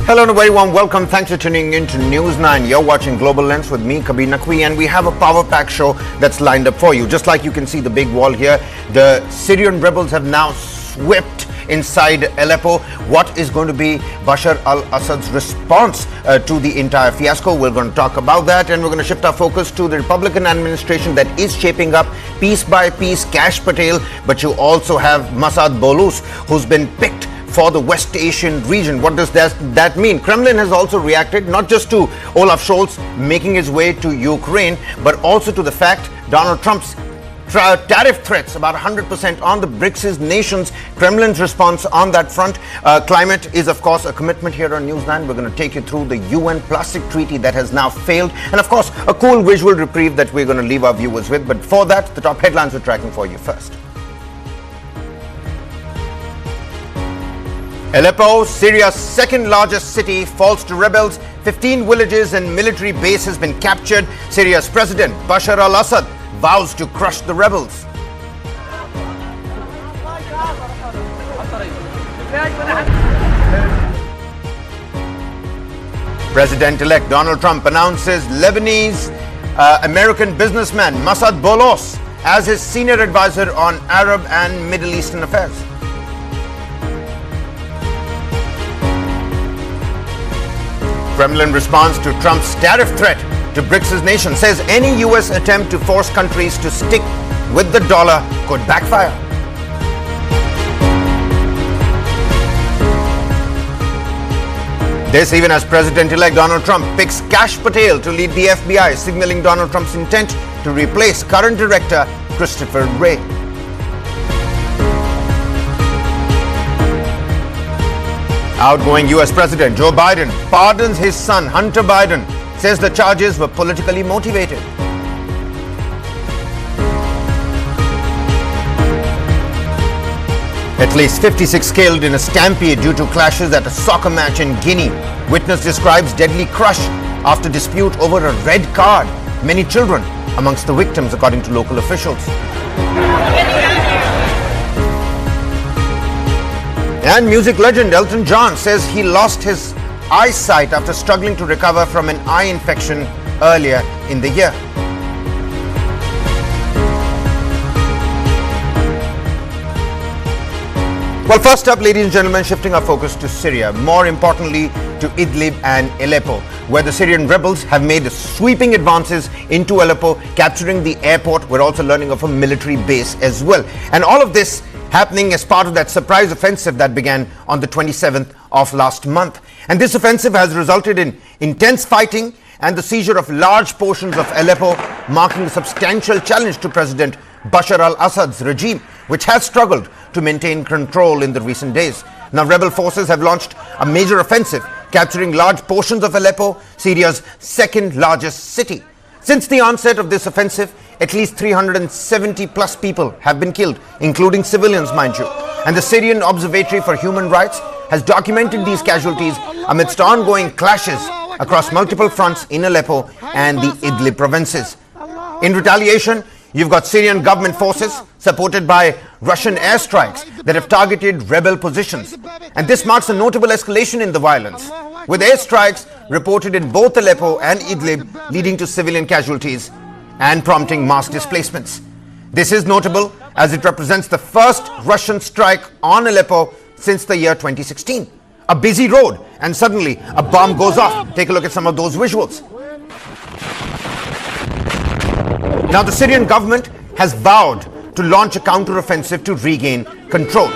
Hello and a very warm welcome. Thanks for tuning in to News 9. You're watching Global Lens with me, Kabir Naqvi, and we have a power-packed show that's lined up for you. Just like you can see the big wall here, the Syrian rebels have now swept inside Aleppo. What is going to be Bashar al-Assad's response to the entire fiasco? We're going to talk about that, and we're going to shift our focus to the Republican administration that is shaping up piece by piece. Kash Patel, but you also have Masad Bolus, who's been picked for the West Asian region. What does that mean? Kremlin has also reacted not just to Olaf Scholz making his way to Ukraine, but also to the fact Donald Trump's tariff threats about 100% on the BRICS nations. Kremlin's response on that front. Climate is, of course, a commitment here on News 9. We're going to take you through the UN plastic treaty that has now failed, and of course a cool visual reprieve that we're going to leave our viewers with. But for that, the top headlines we're tracking for you first. Aleppo, Syria's second largest city, falls to rebels. 15 villages and military base has been captured. Syria's President Bashar al-Assad vows to crush the rebels. President-elect Donald Trump announces Lebanese American businessman Masad Bolus as his senior advisor on Arab and Middle Eastern affairs. Kremlin responds to Trump's tariff threat to BRICS nations, says any US attempt to force countries to stick with the dollar could backfire. This even as President-elect Donald Trump picks Kash Patel to lead the FBI, signaling Donald Trump's intent to replace current director Christopher Wray. Outgoing US President Joe Biden pardons his son Hunter Biden, says the charges were politically motivated. At least 56 killed in a stampede due to clashes at a soccer match in Guinea. Witness describes deadly crush after dispute over a red card. Many children amongst the victims, according to local officials. And music legend Elton John says he lost his eyesight after struggling to recover from an eye infection earlier in the year. Well, first up, ladies and gentlemen, shifting our focus to Syria, more importantly to Idlib and Aleppo, where the Syrian rebels have made sweeping advances into Aleppo, capturing the airport. We're also learning of a military base as well. And all of this happening as part of that surprise offensive that began on the 27th of last month. And this offensive has resulted in intense fighting and the seizure of large portions of Aleppo, marking a substantial challenge to President Bashar al-Assad's regime, which has struggled to maintain control in the recent days. Now, rebel forces have launched a major offensive, capturing large portions of Aleppo, Syria's second largest city. Since the onset of this offensive, at least 370 plus people have been killed, including civilians, mind you. And the Syrian Observatory for Human Rights has documented these casualties amidst ongoing clashes across multiple fronts in Aleppo and the Idlib provinces. In retaliation, you've got Syrian government forces supported by Russian airstrikes that have targeted rebel positions. And this marks a notable escalation in the violence, with airstrikes reported in both Aleppo and Idlib, leading to civilian casualties and prompting mass displacements. This is notable as it represents the first Russian strike on Aleppo since the year 2016. A busy road, and suddenly a bomb goes off. Take a look at some of those visuals. Now, the Syrian government has vowed to launch a counteroffensive to regain control.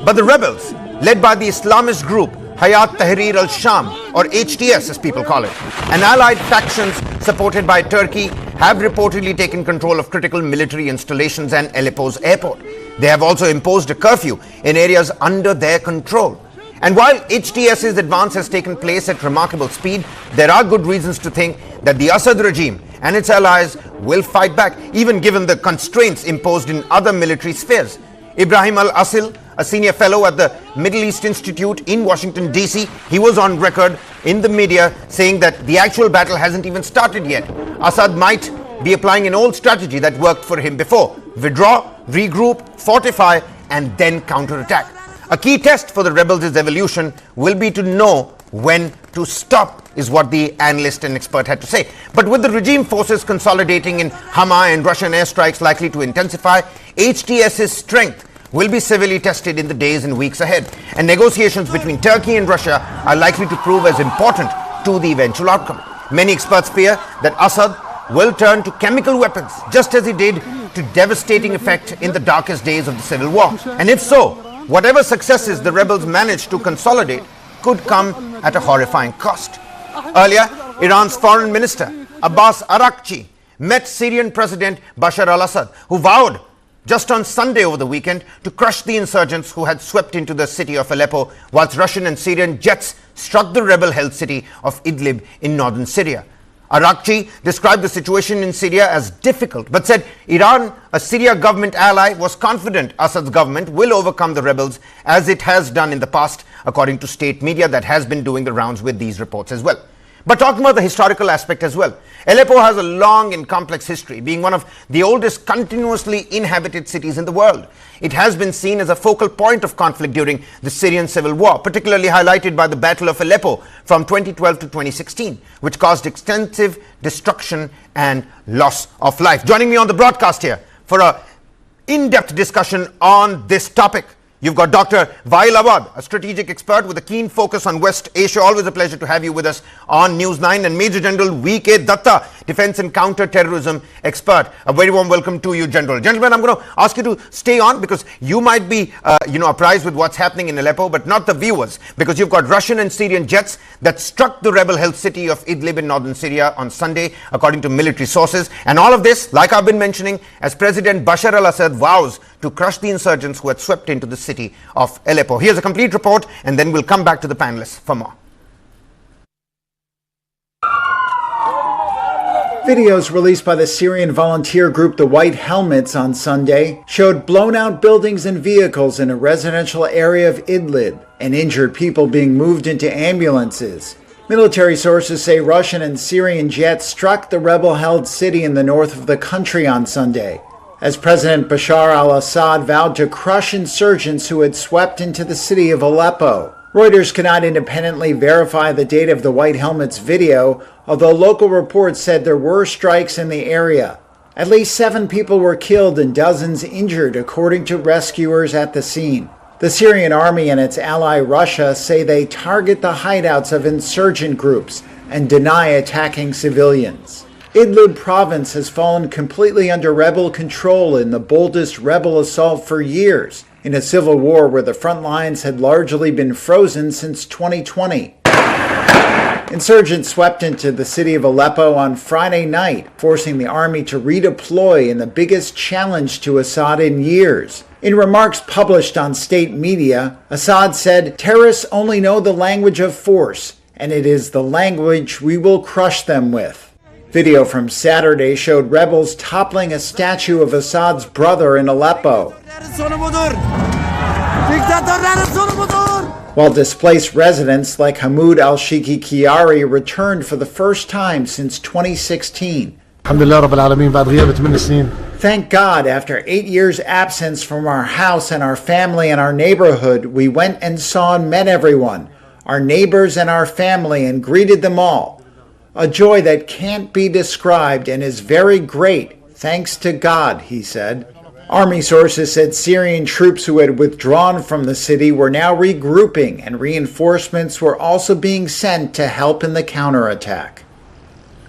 But the rebels, led by the Islamist group Hayat Tahrir al-Sham, or HTS as people call it, and allied factions supported by Turkey, have reportedly taken control of critical military installations and Aleppo's airport. They have also imposed a curfew in areas under their control. And while HTS's advance has taken place at remarkable speed, there are good reasons to think that the Assad regime and its allies will fight back, even given the constraints imposed in other military spheres. Ibrahim al-Asil, a senior fellow at the Middle East Institute in Washington, D.C., he was on record in the media saying that the actual battle hasn't even started yet. Assad might be applying an old strategy that worked for him before: withdraw, regroup, fortify, and then counterattack. A key test for the rebels' evolution will be to know when to stop, is what the analyst and expert had to say. But with the regime forces consolidating in Hama and Russian airstrikes likely to intensify, HTS's strength will be severely tested in the days and weeks ahead. And negotiations between Turkey and Russia are likely to prove as important to the eventual outcome. Many experts fear that Assad will turn to chemical weapons, just as he did to devastating effect in the darkest days of the civil war. And if so, whatever successes the rebels manage to consolidate could come at a horrifying cost. Earlier, Iran's foreign minister, Abbas Araghchi, met Syrian President Bashar al-Assad, who vowed just on Sunday over the weekend to crush the insurgents who had swept into the city of Aleppo, whilst Russian and Syrian jets struck the rebel-held city of Idlib in northern Syria. Araghchi described the situation in Syria as difficult, but said Iran, a Syria government ally, was confident Assad's government will overcome the rebels, as it has done in the past, according to state media that has been doing the rounds with these reports as well. But talking about the historical aspect as well, Aleppo has a long and complex history, being one of the oldest continuously inhabited cities in the world. It has been seen as a focal point of conflict during the Syrian civil war, particularly highlighted by the Battle of Aleppo from 2012 to 2016, which caused extensive destruction and loss of life. Joining me on the broadcast here for an in-depth discussion on this topic, you've got Dr. Wael Awad, a strategic expert with a keen focus on West Asia. Always a pleasure to have you with us on News 9. And Major General V.K. Datta, defense and counter-terrorism expert. A very warm welcome to you, General. Gentlemen, I'm going to ask you to stay on because you might be, apprised with what's happening in Aleppo, but not the viewers, because you've got Russian and Syrian jets that struck the rebel-held city of Idlib in northern Syria on Sunday, according to military sources. And all of this, like I've been mentioning, as President Bashar al-Assad vows to crush the insurgents who had swept into the city of Aleppo. Here's a complete report, and then we'll come back to the panelists for more. Videos released by the Syrian volunteer group the White Helmets on Sunday showed blown-out buildings and vehicles in a residential area of Idlib and injured people being moved into ambulances. Military sources say Russian and Syrian jets struck the rebel-held city in the north of the country on Sunday, as President Bashar al-Assad vowed to crush insurgents who had swept into the city of Aleppo. Reuters cannot independently verify the date of the White Helmets video, although local reports said there were strikes in the area. At least 7 people were killed and dozens injured, according to rescuers at the scene. The Syrian army and its ally Russia say they target the hideouts of insurgent groups and deny attacking civilians. Idlib province has fallen completely under rebel control in the boldest rebel assault for years, in a civil war where the front lines had largely been frozen since 2020. Insurgents swept into the city of Aleppo on Friday night, forcing the army to redeploy in the biggest challenge to Assad in years. In remarks published on state media, Assad said, "Terrorists only know the language of force, and it is the language we will crush them with." Video from Saturday showed rebels toppling a statue of Assad's brother in Aleppo, while displaced residents like Hamoud al-Shiki Kiari returned for the first time since 2016. Thank God, after 8 years' absence from our house and our family and our neighborhood, we went and saw and met everyone, our neighbors and our family, and greeted them all. A joy that can't be described and is very great, thanks to God, he said. Army sources said Syrian troops who had withdrawn from the city were now regrouping, and reinforcements were also being sent to help in the counterattack.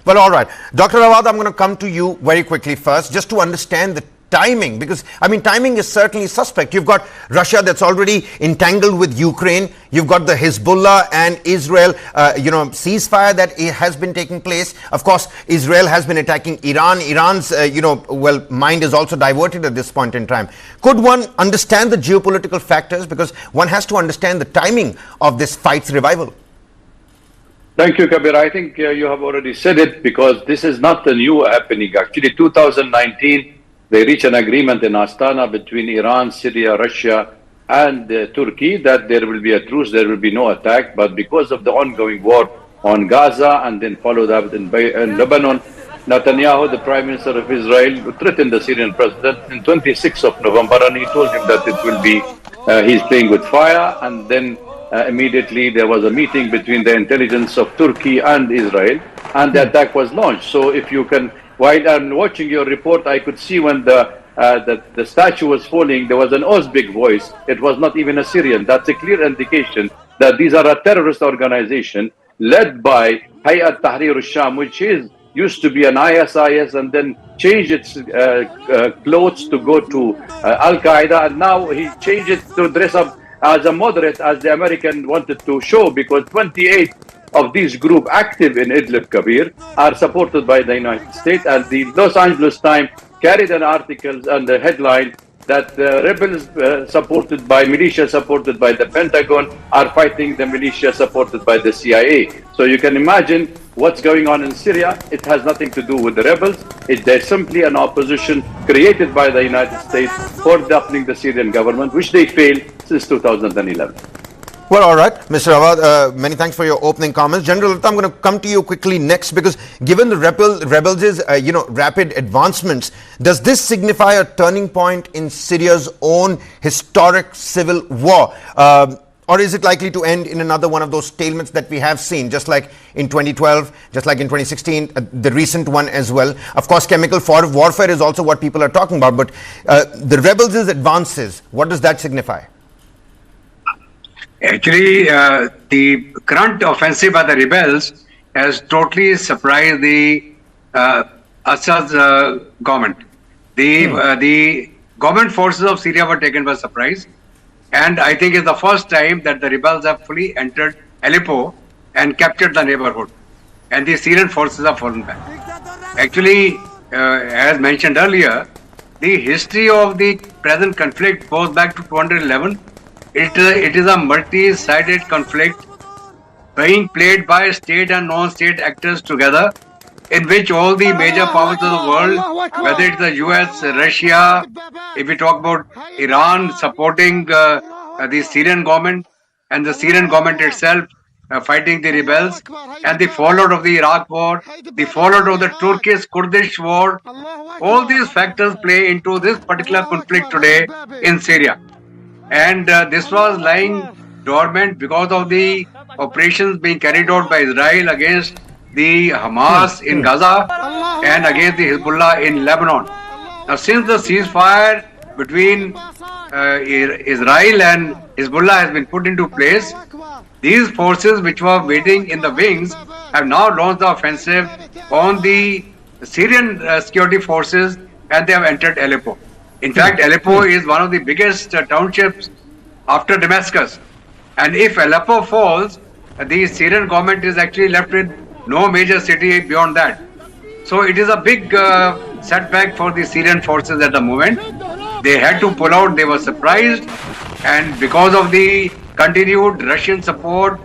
Well, all right. Dr. Awad, I'm going to come to you very quickly first, just to understand the timing, because, timing is certainly suspect. You've got Russia that's already entangled with Ukraine. You've got the Hezbollah and Israel, ceasefire that has been taking place. Of course, Israel has been attacking Iran. Iran's, mind is also diverted at this point in time. Could one understand the geopolitical factors? Because one has to understand the timing of this fight's revival. Thank you, Kabir. I think you have already said it, because this is not a new happening. Actually, 2019, they reached an agreement in Astana between Iran, Syria, Russia, and Turkey that there will be a truce, there will be no attack. But because of the ongoing war on Gaza and then followed up in Lebanon, Netanyahu, the Prime Minister of Israel, threatened the Syrian president on 26th of November, and he told him that it will be, he's playing with fire. And then immediately there was a meeting between the intelligence of Turkey and Israel, and the attack was launched. So if you can, while I'm watching your report, I could see when the statue was falling, there was an Uzbek voice. It was not even a Syrian. That's a clear indication that these are a terrorist organization led by Hayat Tahrir al-Sham, which used to be an ISIS and then changed its clothes to go to Al-Qaeda, and now he changed it to dress up as a moderate, as the American wanted to show, because 28 of these groups active in Idlib Kabir are supported by the United States, and the Los Angeles Times carried an article and the headline that rebels supported by militia supported by the Pentagon are fighting the militia supported by the CIA. So you can imagine what's going on in Syria. It has nothing to do with the rebels. They're simply an opposition created by the United States for deafening the Syrian government, which they failed since 2011. Well, all right, Mr. Awad, many thanks for your opening comments. General Atta, I'm going to come to you quickly next, because given the rebels' rapid advancements, does this signify a turning point in Syria's own historic civil war? Or is it likely to end in another one of those stalemates that we have seen, just like in 2012, just like in 2016, the recent one as well? Of course, chemical warfare is also what people are talking about, but the rebels' advances, what does that signify? Actually, the current offensive by the rebels has totally surprised the Assad's government. The government forces of Syria were taken by surprise, and I think it's the first time that the rebels have fully entered Aleppo and captured the neighborhood, and the Syrian forces have fallen back. Actually, as mentioned earlier, the history of the present conflict goes back to 211. It is a multi-sided conflict being played by state and non-state actors together, in which all the major powers of the world, whether it's the US, Russia, if we talk about Iran supporting the Syrian government, and the Syrian government itself fighting the rebels, and the fallout of the Iraq war, the fallout of the Turkish-Kurdish war, all these factors play into this particular conflict today in Syria. And this was lying dormant because of the operations being carried out by Israel against the Hamas in Gaza and against the Hezbollah in Lebanon. Now, since the ceasefire between Israel and Hezbollah has been put into place, these forces which were waiting in the wings have now launched the offensive on the Syrian security forces, and they have entered Aleppo. In fact, Aleppo is one of the biggest townships after Damascus. And if Aleppo falls, the Syrian government is actually left with no major city beyond that. So it is a big setback for the Syrian forces at the moment. They had to pull out, they were surprised. And because of the continued Russian support,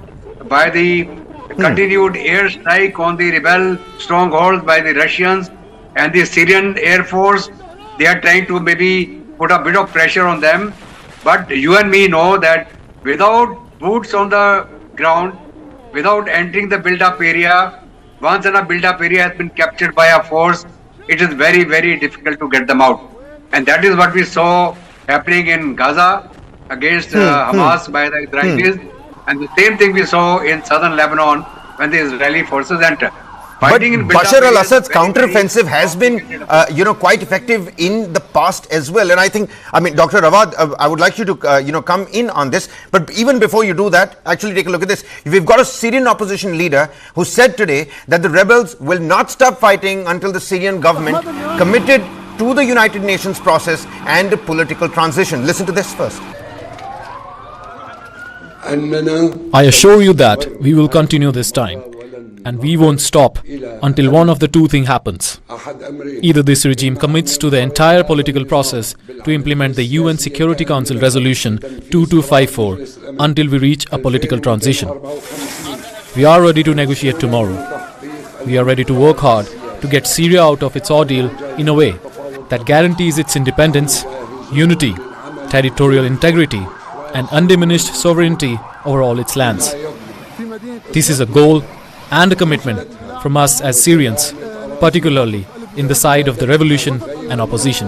by the continued airstrike on the rebel strongholds by the Russians and the Syrian Air Force, they are trying to maybe put a bit of pressure on them. But you and me know that without boots on the ground, without entering the build-up area, once a build-up area has been captured by a force, it is very, very difficult to get them out. And that is what we saw happening in Gaza against Hamas by the Israelis. And the same thing we saw in southern Lebanon when the Israeli forces entered. But Bashar al-Assad's counteroffensive has been, quite effective in the past as well. And I think, Dr. Awad, I would like you to, come in on this. But even before you do that, actually take a look at this. We've got a Syrian opposition leader who said today that the rebels will not stop fighting until the Syrian government committed to the United Nations process and a political transition. Listen to this first. I assure you that we will continue this time. And we won't stop until one of the two things happens. Either this regime commits to the entire political process to implement the UN Security Council Resolution 2254 until we reach a political transition. We are ready to negotiate tomorrow. We are ready to work hard to get Syria out of its ordeal in a way that guarantees its independence, unity, territorial integrity, and undiminished sovereignty over all its lands. This is a goal and a commitment from us as Syrians, particularly in the side of the revolution and opposition.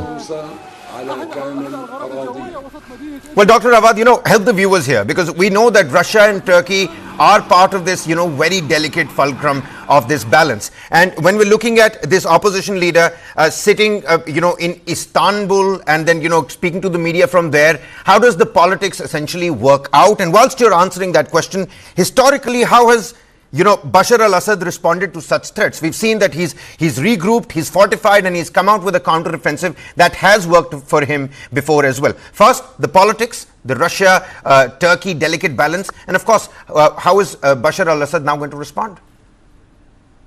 Well, Dr. Awad, help the viewers here, because we know that Russia and Turkey are part of this, very delicate fulcrum of this balance. And when we're looking at this opposition leader sitting, in Istanbul and then, speaking to the media from there, how does the politics essentially work out? And whilst you're answering that question, historically, how has Bashar al-Assad responded to such threats? We've seen that he's regrouped, he's fortified, and he's come out with a counteroffensive that has worked for him before as well. First, the politics, the Russia-Turkey delicate balance, and of course, how is Bashar al-Assad now going to respond?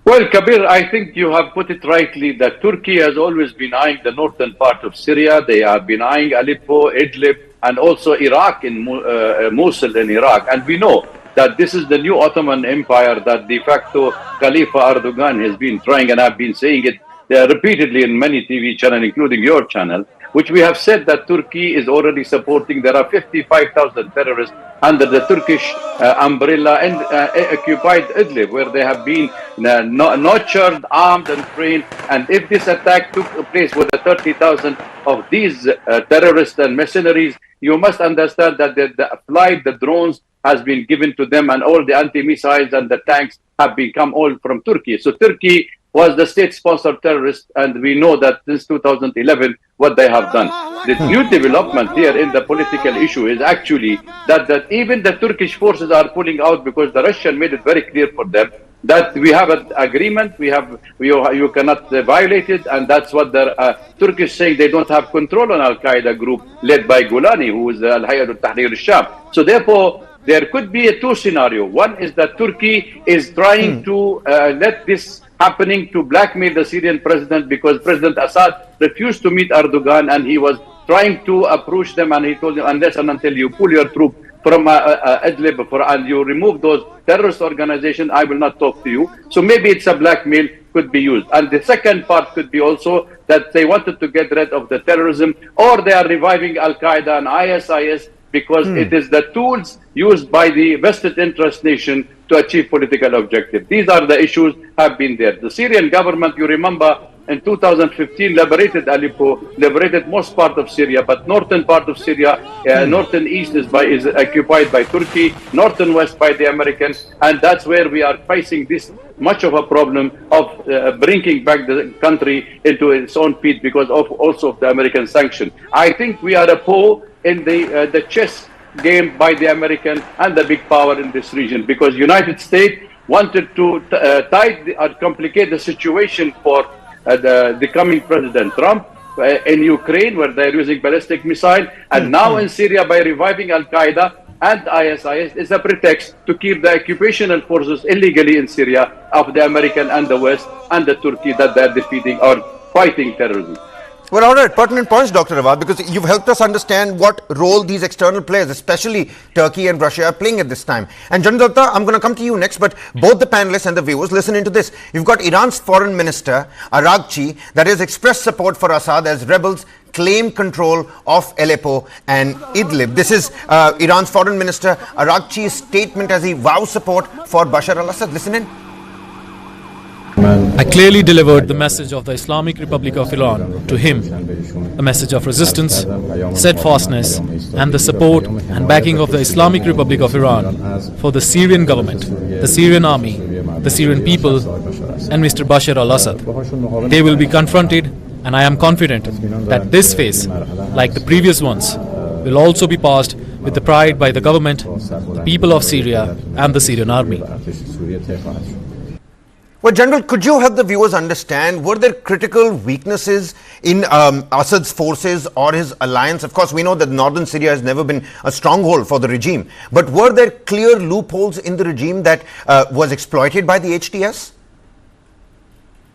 Well, Kabir, I think you have put it rightly that Turkey has always been eyeing the northern part of Syria. They have been eyeing Aleppo, Idlib, and also Iraq in Mosul in Iraq. And we know that this is the new Ottoman Empire that de facto Khalifa Erdogan has been trying, and I've been saying it repeatedly in many TV channels, including your channel, which we have said that Turkey is already supporting. There are 55,000 terrorists under the Turkish umbrella and occupied Idlib, where they have been nurtured, armed and trained. And if this attack took place with the 30,000 of these terrorists and mercenaries, you must understand that the drones has been given to them, and all the anti-missiles and the tanks have become all from Turkey. So Turkey was the state-sponsored terrorist, and we know that since 2011 what they have done. The new development here in the political issue is actually that even the Turkish forces are pulling out, because the Russian made it very clear for them that we have an agreement, you cannot violate it, and that's what the Turkish saying. They don't have control on Al-Qaeda group led by Golani, who is Al-Hayat al-Tahrir al-Sham. So therefore, there could be a two scenario. One is that Turkey is trying to let this happening to blackmail the Syrian president, because President Assad refused to meet Erdogan, and he was trying to approach them, and he told them, unless and until you pull your troop from Idlib and you remove those terrorist organizations, I will not talk to you. So maybe it's a blackmail could be used. And the second part could be also that they wanted to get rid of the terrorism, or they are reviving Al-Qaeda and ISIS, because it is the tools used by the vested interest nation to achieve political objectives. These are the issues have been there. The Syrian government, you remember, in 2015 liberated Aleppo, liberated most part of Syria, but northern part of Syria, northern east is occupied by Turkey, northern west by the Americans, and that's where we are facing this much of a problem of bringing back the country into its own feet because of also of the American sanction. I think we are a pawn in the chess game by the American and the big power in this region, because United States wanted to complicate the situation for the coming President Trump in Ukraine, where they're using ballistic missile, and now in Syria by reviving Al-Qaeda and ISIS is a pretext to keep the occupational forces illegally in Syria of the American and the West and the Turkey that they're defeating or fighting terrorism. Well, all right, pertinent points, Dr. Awad, because you've helped us understand what role these external players, especially Turkey and Russia, are playing at this time. And General Datta, I'm going to come to you next, but both the panelists and the viewers, listen into this. You've got Iran's foreign minister, Araqchi, that has expressed support for Assad as rebels claim control of Aleppo and Idlib. This is Iran's foreign minister, Araqchi's statement as he vows support for Bashar al-Assad. Listen in. I clearly delivered the message of the Islamic Republic of Iran to him, a message of resistance, steadfastness, and the support and backing of the Islamic Republic of Iran for the Syrian government, the Syrian army, the Syrian people, and Mr. Bashar al-Assad. They will be confronted, and I am confident that this phase, like the previous ones, will also be passed with the pride by the government, the people of Syria, and the Syrian army. Well, General, could you help the viewers understand, were there critical weaknesses in Assad's forces or his alliance? Of course, we know that northern Syria has never been a stronghold for the regime, but were there clear loopholes in the regime that was exploited by the HTS?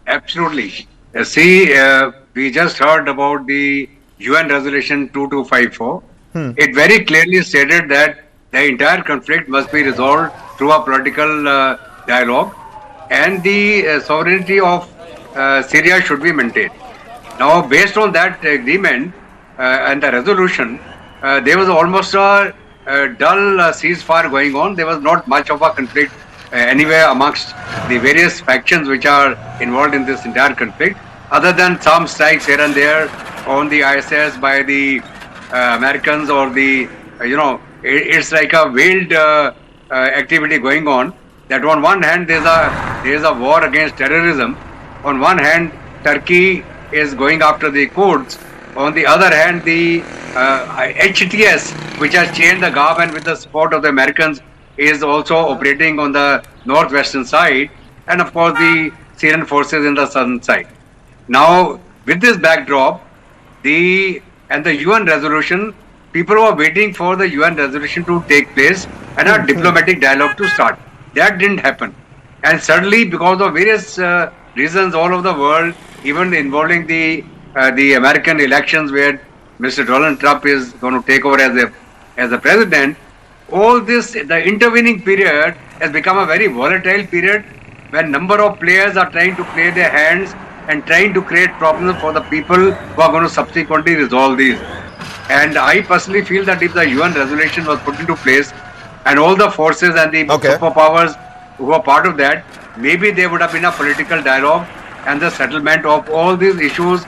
Absolutely. We just heard about the UN Resolution 2254. It very clearly stated that the entire conflict must be resolved through a political dialogue, and the sovereignty of Syria should be maintained. Now, based on that agreement and the resolution, there was almost a dull ceasefire going on. There was not much of a conflict anywhere amongst the various factions which are involved in this entire conflict, other than some strikes here and there on the ISIS by the Americans or the, it's like a veiled activity going on. That on one hand there is a war against terrorism. On one hand, Turkey is going after the Kurds. On the other hand, the HTS, which has changed the government with the support of the Americans, is also operating on the northwestern side, and of course the Syrian forces in the southern side. Now, with this backdrop, the UN resolution, people were waiting for the UN resolution to take place and a diplomatic dialogue to start. That didn't happen. And certainly because of various reasons all over the world, even involving the American elections where Mr. Donald Trump is going to take over as a president, all this, the intervening period has become a very volatile period when number of players are trying to play their hands and trying to create problems for the people who are going to subsequently resolve these. And I personally feel that if the UN resolution was put into place and all the forces and the superpowers who are part of that, maybe there would have been a political dialogue and the settlement of all these issues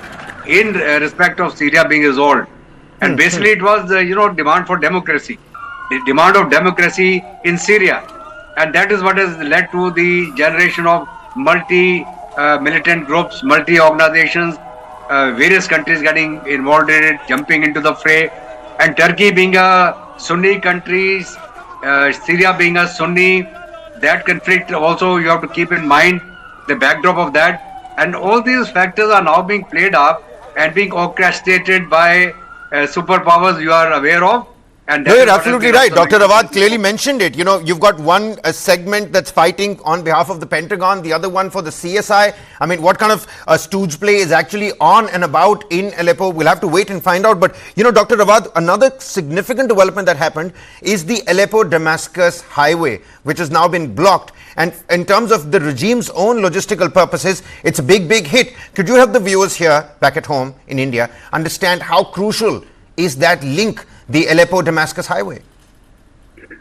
in respect of Syria being resolved. And basically it was, demand for democracy, the demand of democracy in Syria. And that is what has led to the generation of multi-militant groups, multi-organizations, various countries getting involved in it, jumping into the fray. And Turkey being a Sunni country, Syria being a Sunni, that conflict also you have to keep in mind the backdrop of that. And all these factors are now being played up and being orchestrated by superpowers you are aware of. And no, you're absolutely right. Dr. Rawat clearly mentioned it. You've got one segment that's fighting on behalf of the Pentagon, the other one for the CSI. I mean, what kind of stooge play is actually on and about in Aleppo? We'll have to wait and find out. But, Dr. Rawat, another significant development that happened is the Aleppo-Damascus highway, which has now been blocked. And in terms of the regime's own logistical purposes, it's a big, big hit. Could you help the viewers here back at home in India understand how crucial is that link, the Aleppo-Damascus highway?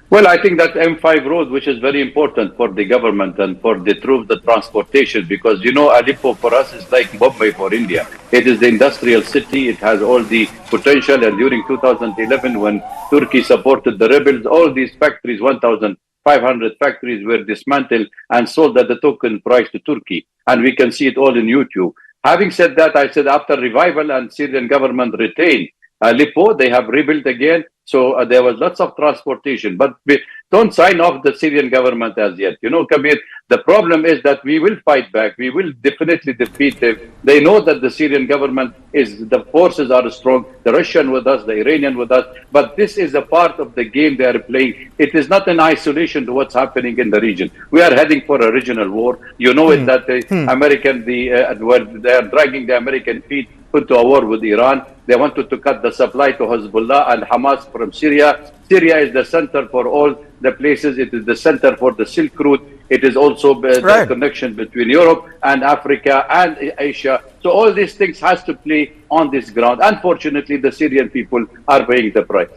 Well, I think that M5 road, which is very important for the government and for the troops, the transportation, because, Aleppo for us is like Bombay for India. It is the industrial city. It has all the potential. And during 2011, when Turkey supported the rebels, all these factories, 1,500 factories were dismantled and sold at the token price to Turkey. And we can see it all in YouTube. Having said that, I said after revival and Syrian government retained Aleppo, they have rebuilt again. So there was lots of transportation, but we don't sign off the Syrian government as yet. Kabir, the problem is that we will fight back. We will definitely defeat them. They know that the Syrian government the forces are strong, the Russian with us, the Iranian with us, but this is a part of the game they are playing. It is not in isolation to what's happening in the region. We are heading for a regional war. You know it that the American, they are dragging the American feet into a war with Iran. They wanted to cut the supply to Hezbollah and Hamas from Syria. Syria is the center for all the places. It is the center for the Silk Route. It is also the connection between Europe and Africa and Asia. So all these things has to play on this ground. Unfortunately, the Syrian people are paying the price.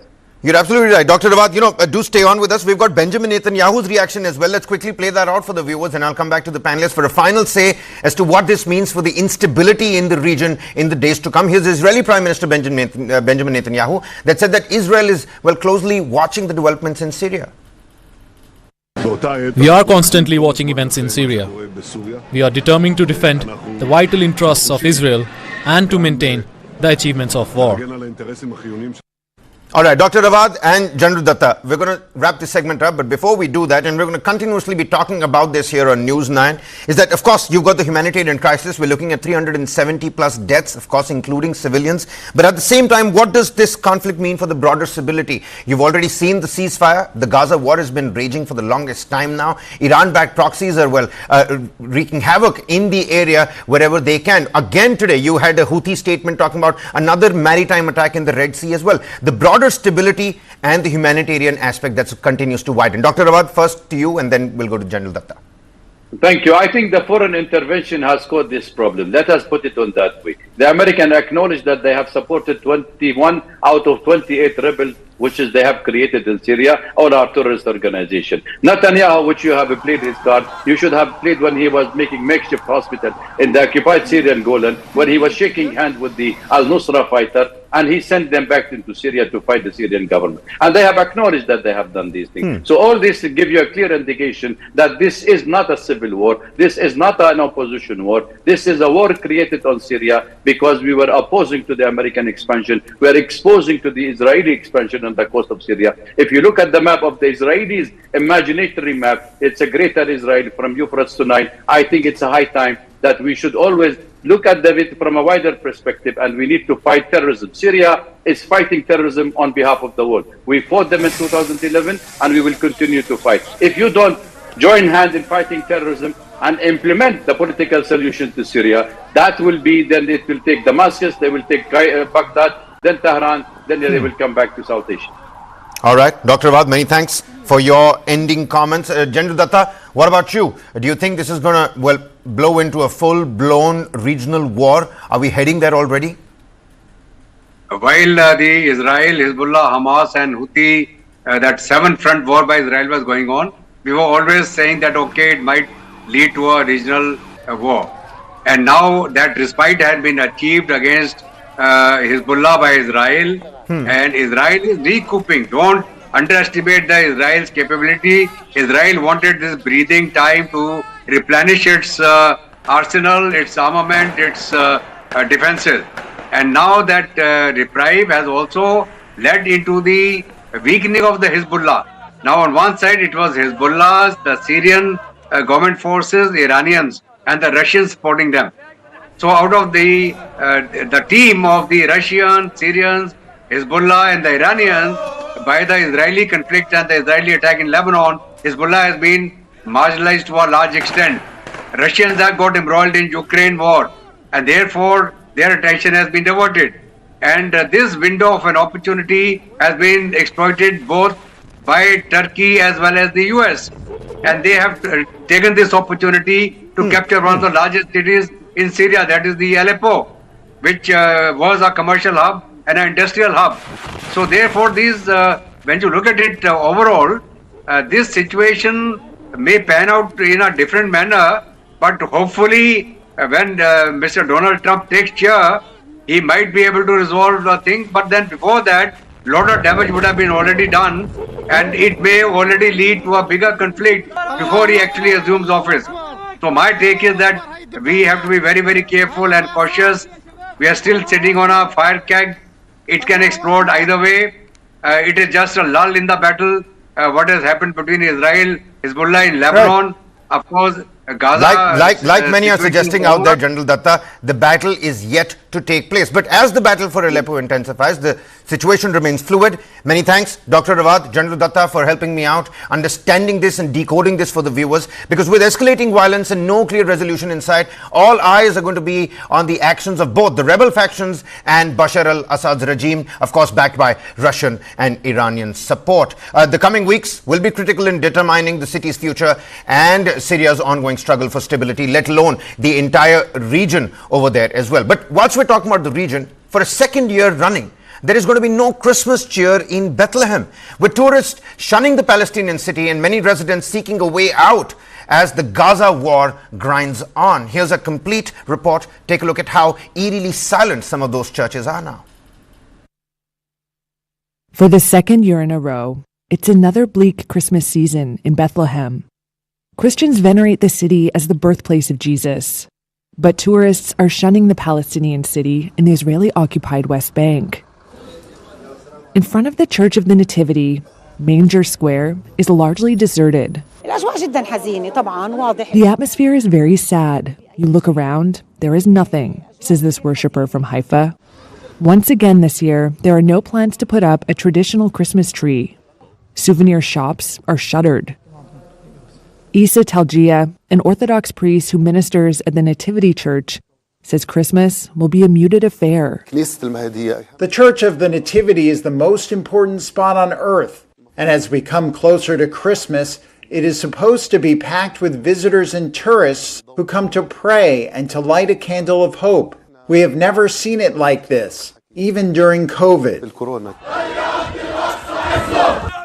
You're absolutely right. Dr. Rawat, do stay on with us. We've got Benjamin Netanyahu's reaction as well. Let's quickly play that out for the viewers and I'll come back to the panelists for a final say as to what this means for the instability in the region in the days to come. Here's Israeli Prime Minister Benjamin Netanyahu that said that Israel is, closely watching the developments in Syria. We are constantly watching events in Syria. We are determined to defend the vital interests of Israel and to maintain the achievements of war. All right, Dr. Rawat and General Datta, we're going to wrap this segment up, but before we do that, and we're going to continuously be talking about this here on News 9, is that, of course, you've got the humanitarian crisis. We're looking at 370 plus deaths, of course, including civilians. But at the same time, what does this conflict mean for the broader stability? You've already seen the ceasefire. The Gaza war has been raging for the longest time now. Iran-backed proxies are, wreaking havoc in the area wherever they can. Again today, you had a Houthi statement talking about another maritime attack in the Red Sea as well. The broader stability and the humanitarian aspect that continues to widen. Dr. Rawat, first to you and then we'll go to General Datta. Thank you. I think the foreign intervention has caused this problem. Let us put it on that way. The American acknowledged that they have supported 21 out of 28 rebels, which is they have created in Syria, all our terrorist organization. Netanyahu, which you have played his card, you should have played when he was making makeshift hospital in the occupied Syrian Golan, when he was shaking hands with the al-Nusra fighter, and he sent them back into Syria to fight the Syrian government. And they have acknowledged that they have done these things. So all this give you a clear indication that this is not a civil war. This is not an opposition war. This is a war created on Syria because we were opposing to the American expansion. We are exposing to the Israeli expansion on the coast of Syria. If you look at the map of the Israelis' imaginary map, it's a greater Israel from Euphrates to Nile. I think it's a high time that we should always look at it from a wider perspective, and we need to fight terrorism. Syria is fighting terrorism on behalf of the world. We fought them in 2011, and we will continue to fight. If you don't join hands in fighting terrorism and implement the political solution to Syria, that will be, then it will take Damascus, they will take Baghdad, then Tehran, then they will come back to South Asia. All right, Dr. Awad, many thanks for your ending comments. General Datta, what about you? Do you think this is going to, blow into a full-blown regional war? Are we heading there already? While the Israel, Hezbollah, Hamas and Houthi, that seven-front war by Israel was going on, we were always saying that, okay, it might lead to a regional war. And now that respite had been achieved against Hezbollah by Israel, and Israel is recouping. Don't underestimate the Israel's capability. Israel wanted this breathing time to replenish its arsenal, its armament, its defenses. And now that reprieve has also led into the weakening of the Hezbollah. Now on one side it was Hezbollah, the Syrian government forces, the Iranians and the Russians supporting them. So out of the team of the Russians, Syrians, Hezbollah and the Iranians, by the Israeli conflict and the Israeli attack in Lebanon, Hezbollah has been marginalized to a large extent. Russians have got embroiled in Ukraine war, and therefore their attention has been diverted. And this window of an opportunity has been exploited both by Turkey as well as the US. And they have taken this opportunity to capture one of the largest cities in Syria, that is the Aleppo, which was a commercial hub and an industrial hub. So therefore, these, when you look at it overall, this situation may pan out in a different manner, but hopefully when Mr. Donald Trump takes chair, he might be able to resolve the thing. But then before that, a lot of damage would have been already done, and it may already lead to a bigger conflict before he actually assumes office. So my take is that we have to be very, very careful and cautious. We are still sitting on a fire keg. It can explode either way. It is just a lull in the battle. What has happened between Israel, Hezbollah in Lebanon, right. Of course, Gaza. Like many are suggesting out there, General Datta, the battle is yet to take place. But as the battle for Aleppo intensifies, the situation remains fluid. Many thanks, Dr. Awad, General Datta, for helping me out, understanding this and decoding this for the viewers. Because with escalating violence and no clear resolution in sight, all eyes are going to be on the actions of both the rebel factions and Bashar al-Assad's regime, of course backed by Russian and Iranian support. The coming weeks will be critical in determining the city's future and Syria's ongoing struggle for stability, let alone the entire region over there as well. But whilst we're talking about the region, for a second year running, there is going to be no Christmas cheer in Bethlehem, with tourists shunning the Palestinian city and many residents seeking a way out as the Gaza war grinds on. Here's a complete report. Take a look at how eerily silent some of those churches are now. For the second year in a row, it's another bleak Christmas season in Bethlehem. Christians venerate the city as the birthplace of Jesus, but tourists are shunning the Palestinian city in the Israeli-occupied West Bank. In front of the Church of the Nativity, Manger Square is largely deserted. The atmosphere is very sad. You look around, there is nothing, says this worshiper from Haifa. Once again this year, there are no plans to put up a traditional Christmas tree. Souvenir shops are shuttered. Isa Talgia, an Orthodox priest who ministers at the Nativity Church, says Christmas will be a muted affair. The Church of the Nativity is the most important spot on earth, and as we come closer to Christmas, it is supposed to be packed with visitors and tourists who come to pray and to light a candle of hope. We have never seen it like this, even during COVID.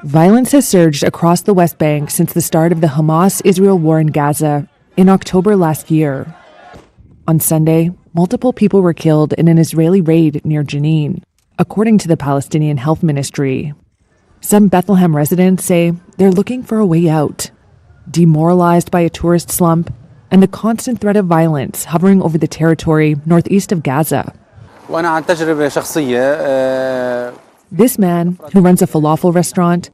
Violence has surged across the West Bank since the start of the Hamas-Israel war in Gaza in October last year. On Sunday, multiple people were killed in an Israeli raid near Jenin. according to the Palestinian Health Ministry. Some Bethlehem residents say they're looking for a way out, demoralized by a tourist slump and the constant threat of violence hovering over the territory northeast of Gaza. This man, who runs a falafel restaurant,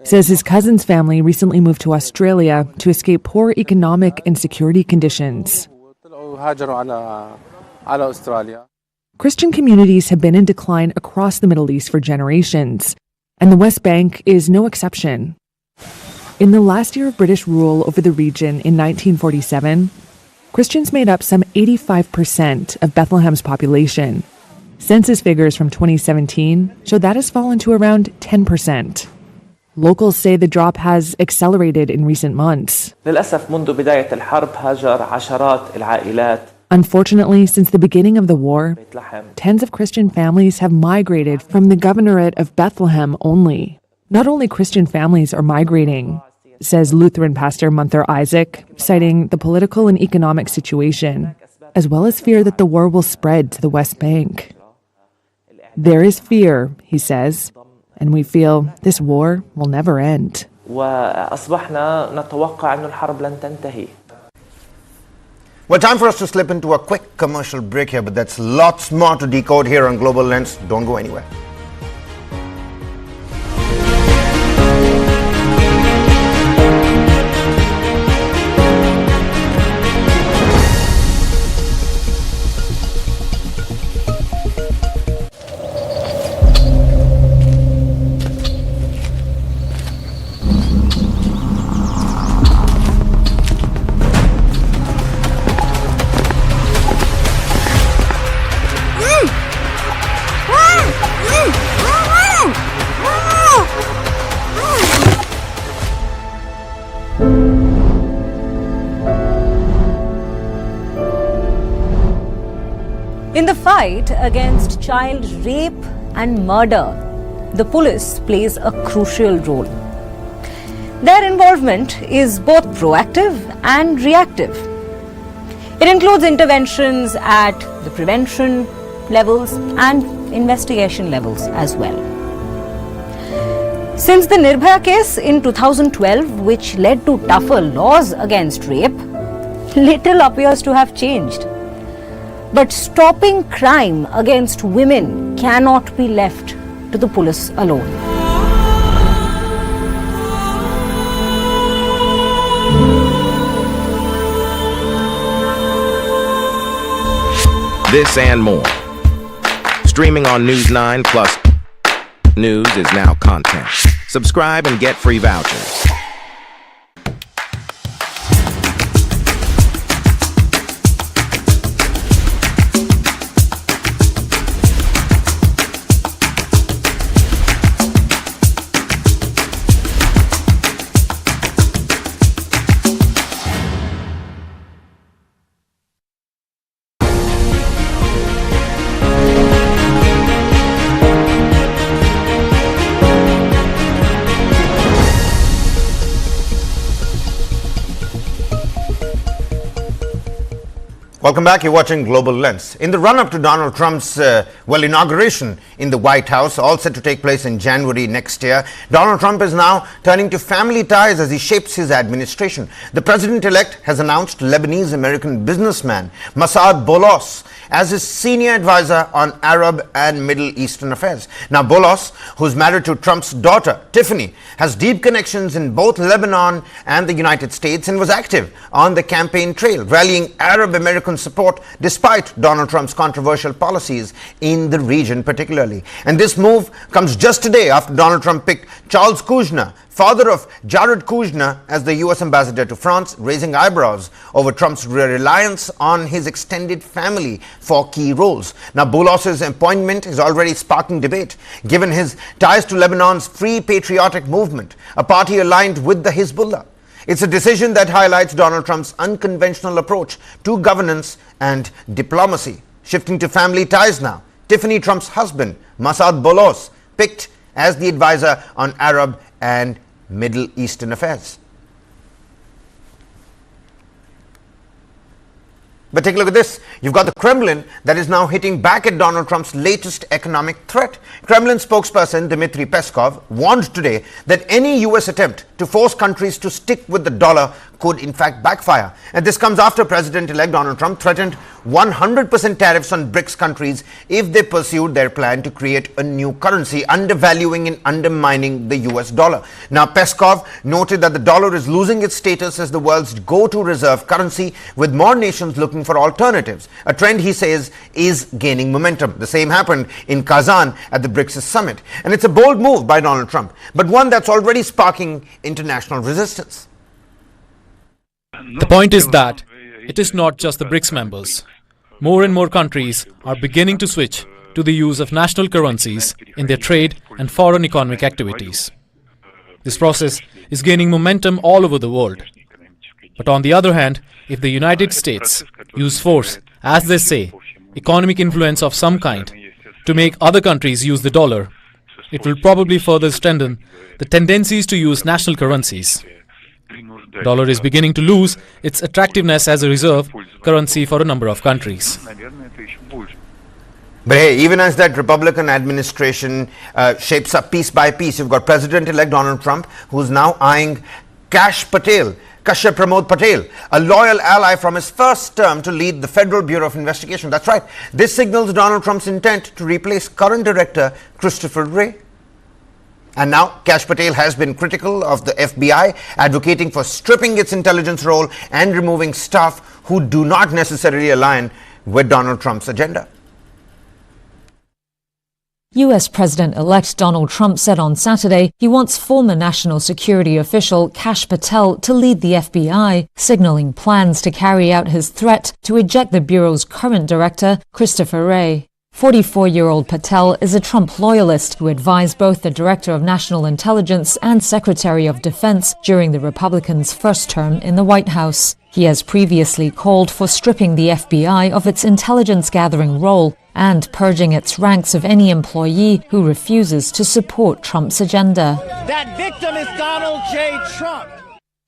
says his cousin's family recently moved to Australia to escape poor economic and security conditions. Christian communities have been in decline across the Middle East for generations, and the West Bank is no exception. In the last year of British rule over the region in 1947, Christians made up some 85% of Bethlehem's population. Census figures from 2017 show that has fallen to around 10%. Locals say the drop has accelerated in recent months. Unfortunately, since the beginning of the war, tens of Christian families have migrated from the governorate of Bethlehem only. Not only Christian families are migrating, says Lutheran pastor Munther Isaac, citing the political and economic situation, as well as fear that the war will spread to the West Bank. There is fear, he says, and we feel this war will never end. Well, time for us to slip into a quick commercial break here, but that's lots more to decode here on Global Lens. Don't go anywhere. In the fight against child rape and murder, the police plays a crucial role. Their involvement is both proactive and reactive. It includes interventions at the prevention levels and investigation levels as well. Since the Nirbhaya case in 2012, which led to tougher laws against rape, little appears to have changed. But stopping crime against women cannot be left to the police alone. This and more. Streaming on News 9 Plus. News is now content. Subscribe and get free vouchers. Welcome back. You're watching Global Lens. In the run-up to Donald Trump's inauguration in the White House, all set to take place in January next year, Donald Trump is now turning to family ties as he shapes his administration. The president-elect has announced Lebanese-American businessman Massad Boulos as his senior advisor on Arab and Middle Eastern affairs. Now, Boulos, who's married to Trump's daughter, Tiffany, has deep connections in both Lebanon and the United States and was active on the campaign trail, rallying Arab-American support despite Donald Trump's controversial policies in the region particularly. And this move comes just a day after Donald Trump picked Charles Kushner, father of Jared Kushner, as the U.S. ambassador to France, raising eyebrows over Trump's reliance on his extended family for key roles. Now, Boulos's appointment is already sparking debate, given his ties to Lebanon's Free Patriotic Movement, a party aligned with the Hezbollah. It's a decision that highlights Donald Trump's unconventional approach to governance and diplomacy. Shifting to family ties now, Tiffany Trump's husband, Massad Boulos, picked as the advisor on Arab and Middle Eastern affairs. But take a look at this. You've got the Kremlin that is now hitting back at Donald Trump's latest economic threat. Kremlin spokesperson Dmitry Peskov warned today that any U.S. attempt to force countries to stick with the dollar could in fact backfire. And this comes after President-elect Donald Trump threatened 100% tariffs on BRICS countries if they pursued their plan to create a new currency, undervaluing and undermining the US dollar. Now, Peskov noted that the dollar is losing its status as the world's go-to reserve currency, with more nations looking for alternatives. A trend, he says, is gaining momentum. The same happened in Kazan at the BRICS summit. And it's a bold move by Donald Trump, but one that's already sparking international resistance. The point is that it is not just the BRICS members. More and more countries are beginning to switch to the use of national currencies in their trade and foreign economic activities. This process is gaining momentum all over the world. But on the other hand, if the United States use force, as they say, economic influence of some kind, to make other countries use the dollar, it will probably further strengthen the tendencies to use national currencies. Dollar is beginning to lose its attractiveness as a reserve currency for a number of countries. But hey, even as that Republican administration shapes up piece by piece, you've got President-elect Donald Trump, who's now eyeing Kashyap Pramod Patel, a loyal ally from his first term to lead the Federal Bureau of Investigation. That's right. This signals Donald Trump's intent to replace current director Christopher Wray. And now Kash Patel has been critical of the FBI, advocating for stripping its intelligence role and removing staff who do not necessarily align with Donald Trump's agenda. U.S. President-elect Donald Trump said on Saturday he wants former national security official Kash Patel to lead the FBI, signaling plans to carry out his threat to eject the Bureau's current director, Christopher Wray. 44-year-old Patel is a Trump loyalist who advised both the Director of National Intelligence and Secretary of Defense during the Republicans' first term in the White House. He has previously called for stripping the FBI of its intelligence-gathering role and purging its ranks of any employee who refuses to support Trump's agenda. That victim is Donald J. Trump.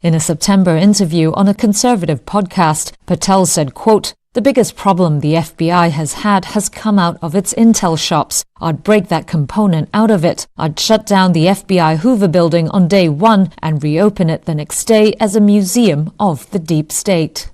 In a September interview on a conservative podcast, Patel said, quote, "The biggest problem the FBI has come out of its intel shops. I'd break that component out of it. I'd shut down the FBI Hoover building on day one and reopen it the next day as a museum of the deep state."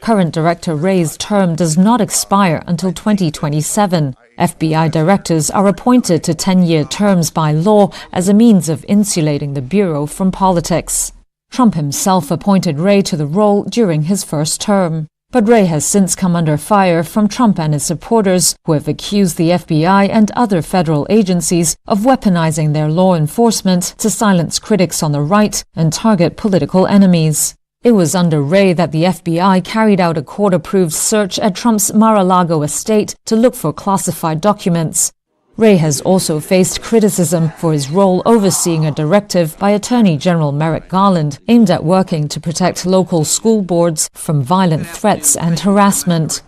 Current Director Wray's term does not expire until 2027. FBI directors are appointed to 10-year terms by law as a means of insulating the Bureau from politics. Trump himself appointed Wray to the role during his first term. But Wray has since come under fire from Trump and his supporters, who have accused the FBI and other federal agencies of weaponizing their law enforcement to silence critics on the right and target political enemies. It was under Wray that the FBI carried out a court-approved search at Trump's Mar-a-Lago estate to look for classified documents. Wray has also faced criticism for his role overseeing a directive by Attorney General Merrick Garland aimed at working to protect local school boards from violent threats and harassment.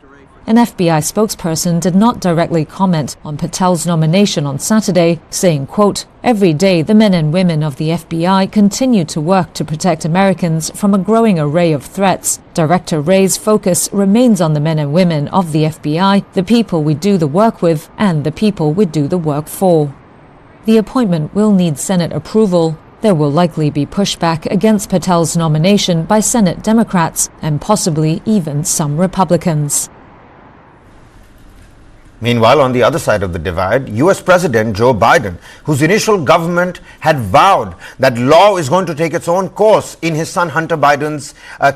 An FBI spokesperson did not directly comment on Patel's nomination on Saturday, saying, quote, "Every day the men and women of the FBI continue to work to protect Americans from a growing array of threats. Director Wray's focus remains on the men and women of the FBI, the people we do the work with, and the people we do the work for." The appointment will need Senate approval. There will likely be pushback against Patel's nomination by Senate Democrats and possibly even some Republicans. Meanwhile, on the other side of the divide, US President Joe Biden, whose initial government had vowed that law is going to take its own course in his son Hunter Biden's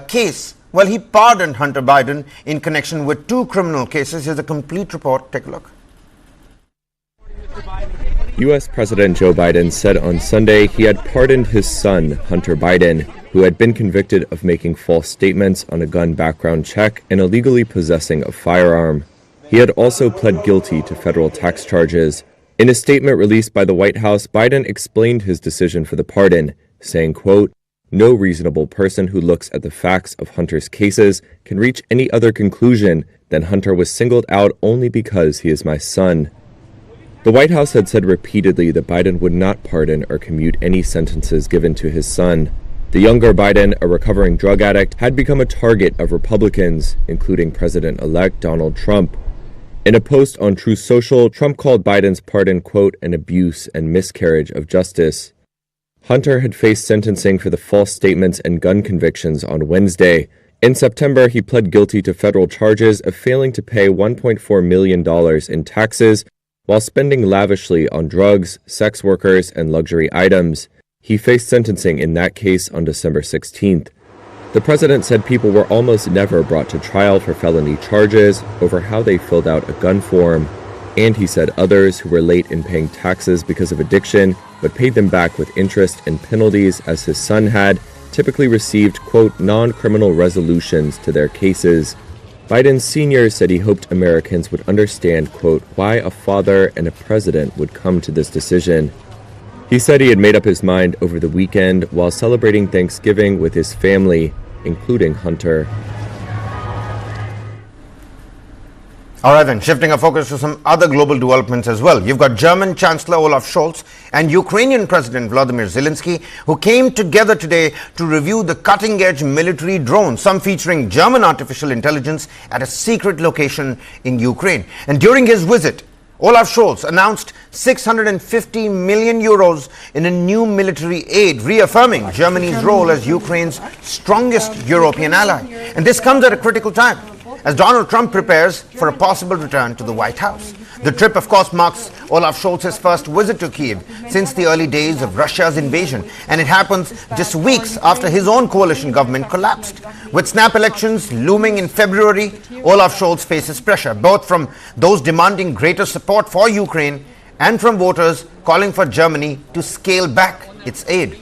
case, well, he pardoned Hunter Biden in connection with 2 criminal cases. Here's a complete report. Take a look. U.S. President Joe Biden said on Sunday he had pardoned his son, Hunter Biden, who had been convicted of making false statements on a gun background check and illegally possessing a firearm. He had also pled guilty to federal tax charges. In a statement released by the White House, Biden explained his decision for the pardon, saying, quote, "No reasonable person who looks at the facts of Hunter's cases can reach any other conclusion than Hunter was singled out only because he is my son." The White House had said repeatedly that Biden would not pardon or commute any sentences given to his son. The younger Biden, a recovering drug addict, had become a target of Republicans, including President-elect Donald Trump. In a post on Truth Social, Trump called Biden's pardon, quote, an abuse and miscarriage of justice. Hunter had faced sentencing for the false statements and gun convictions on Wednesday. In September, he pled guilty to federal charges of failing to pay $1.4 million in taxes while spending lavishly on drugs, sex workers, and luxury items. He faced sentencing in that case on December 16th. The president said people were almost never brought to trial for felony charges over how they filled out a gun form. And he said others who were late in paying taxes because of addiction but paid them back with interest and penalties as his son had, typically received, quote, non-criminal resolutions to their cases. Biden Sr. said he hoped Americans would understand, quote, why a father and a president would come to this decision. He said he had made up his mind over the weekend while celebrating Thanksgiving with his family, including Hunter. All right, then, shifting our focus to some other global developments as well. You've got German Chancellor Olaf Scholz and Ukrainian President Volodymyr Zelensky, who came together today to review the cutting-edge military drone, some featuring German artificial intelligence, at a secret location in Ukraine. And during his visit, Olaf Scholz announced 650 million euros in a new military aid, reaffirming Germany's role as Ukraine's strongest European ally. And this comes at a critical time, as Donald Trump prepares for a possible return to the White House. The trip, of course, marks Olaf Scholz's first visit to Kyiv since the early days of Russia's invasion, and it happens just weeks after his own coalition government collapsed. With snap elections looming in February, Olaf Scholz faces pressure, both from those demanding greater support for Ukraine and from voters calling for Germany to scale back its aid.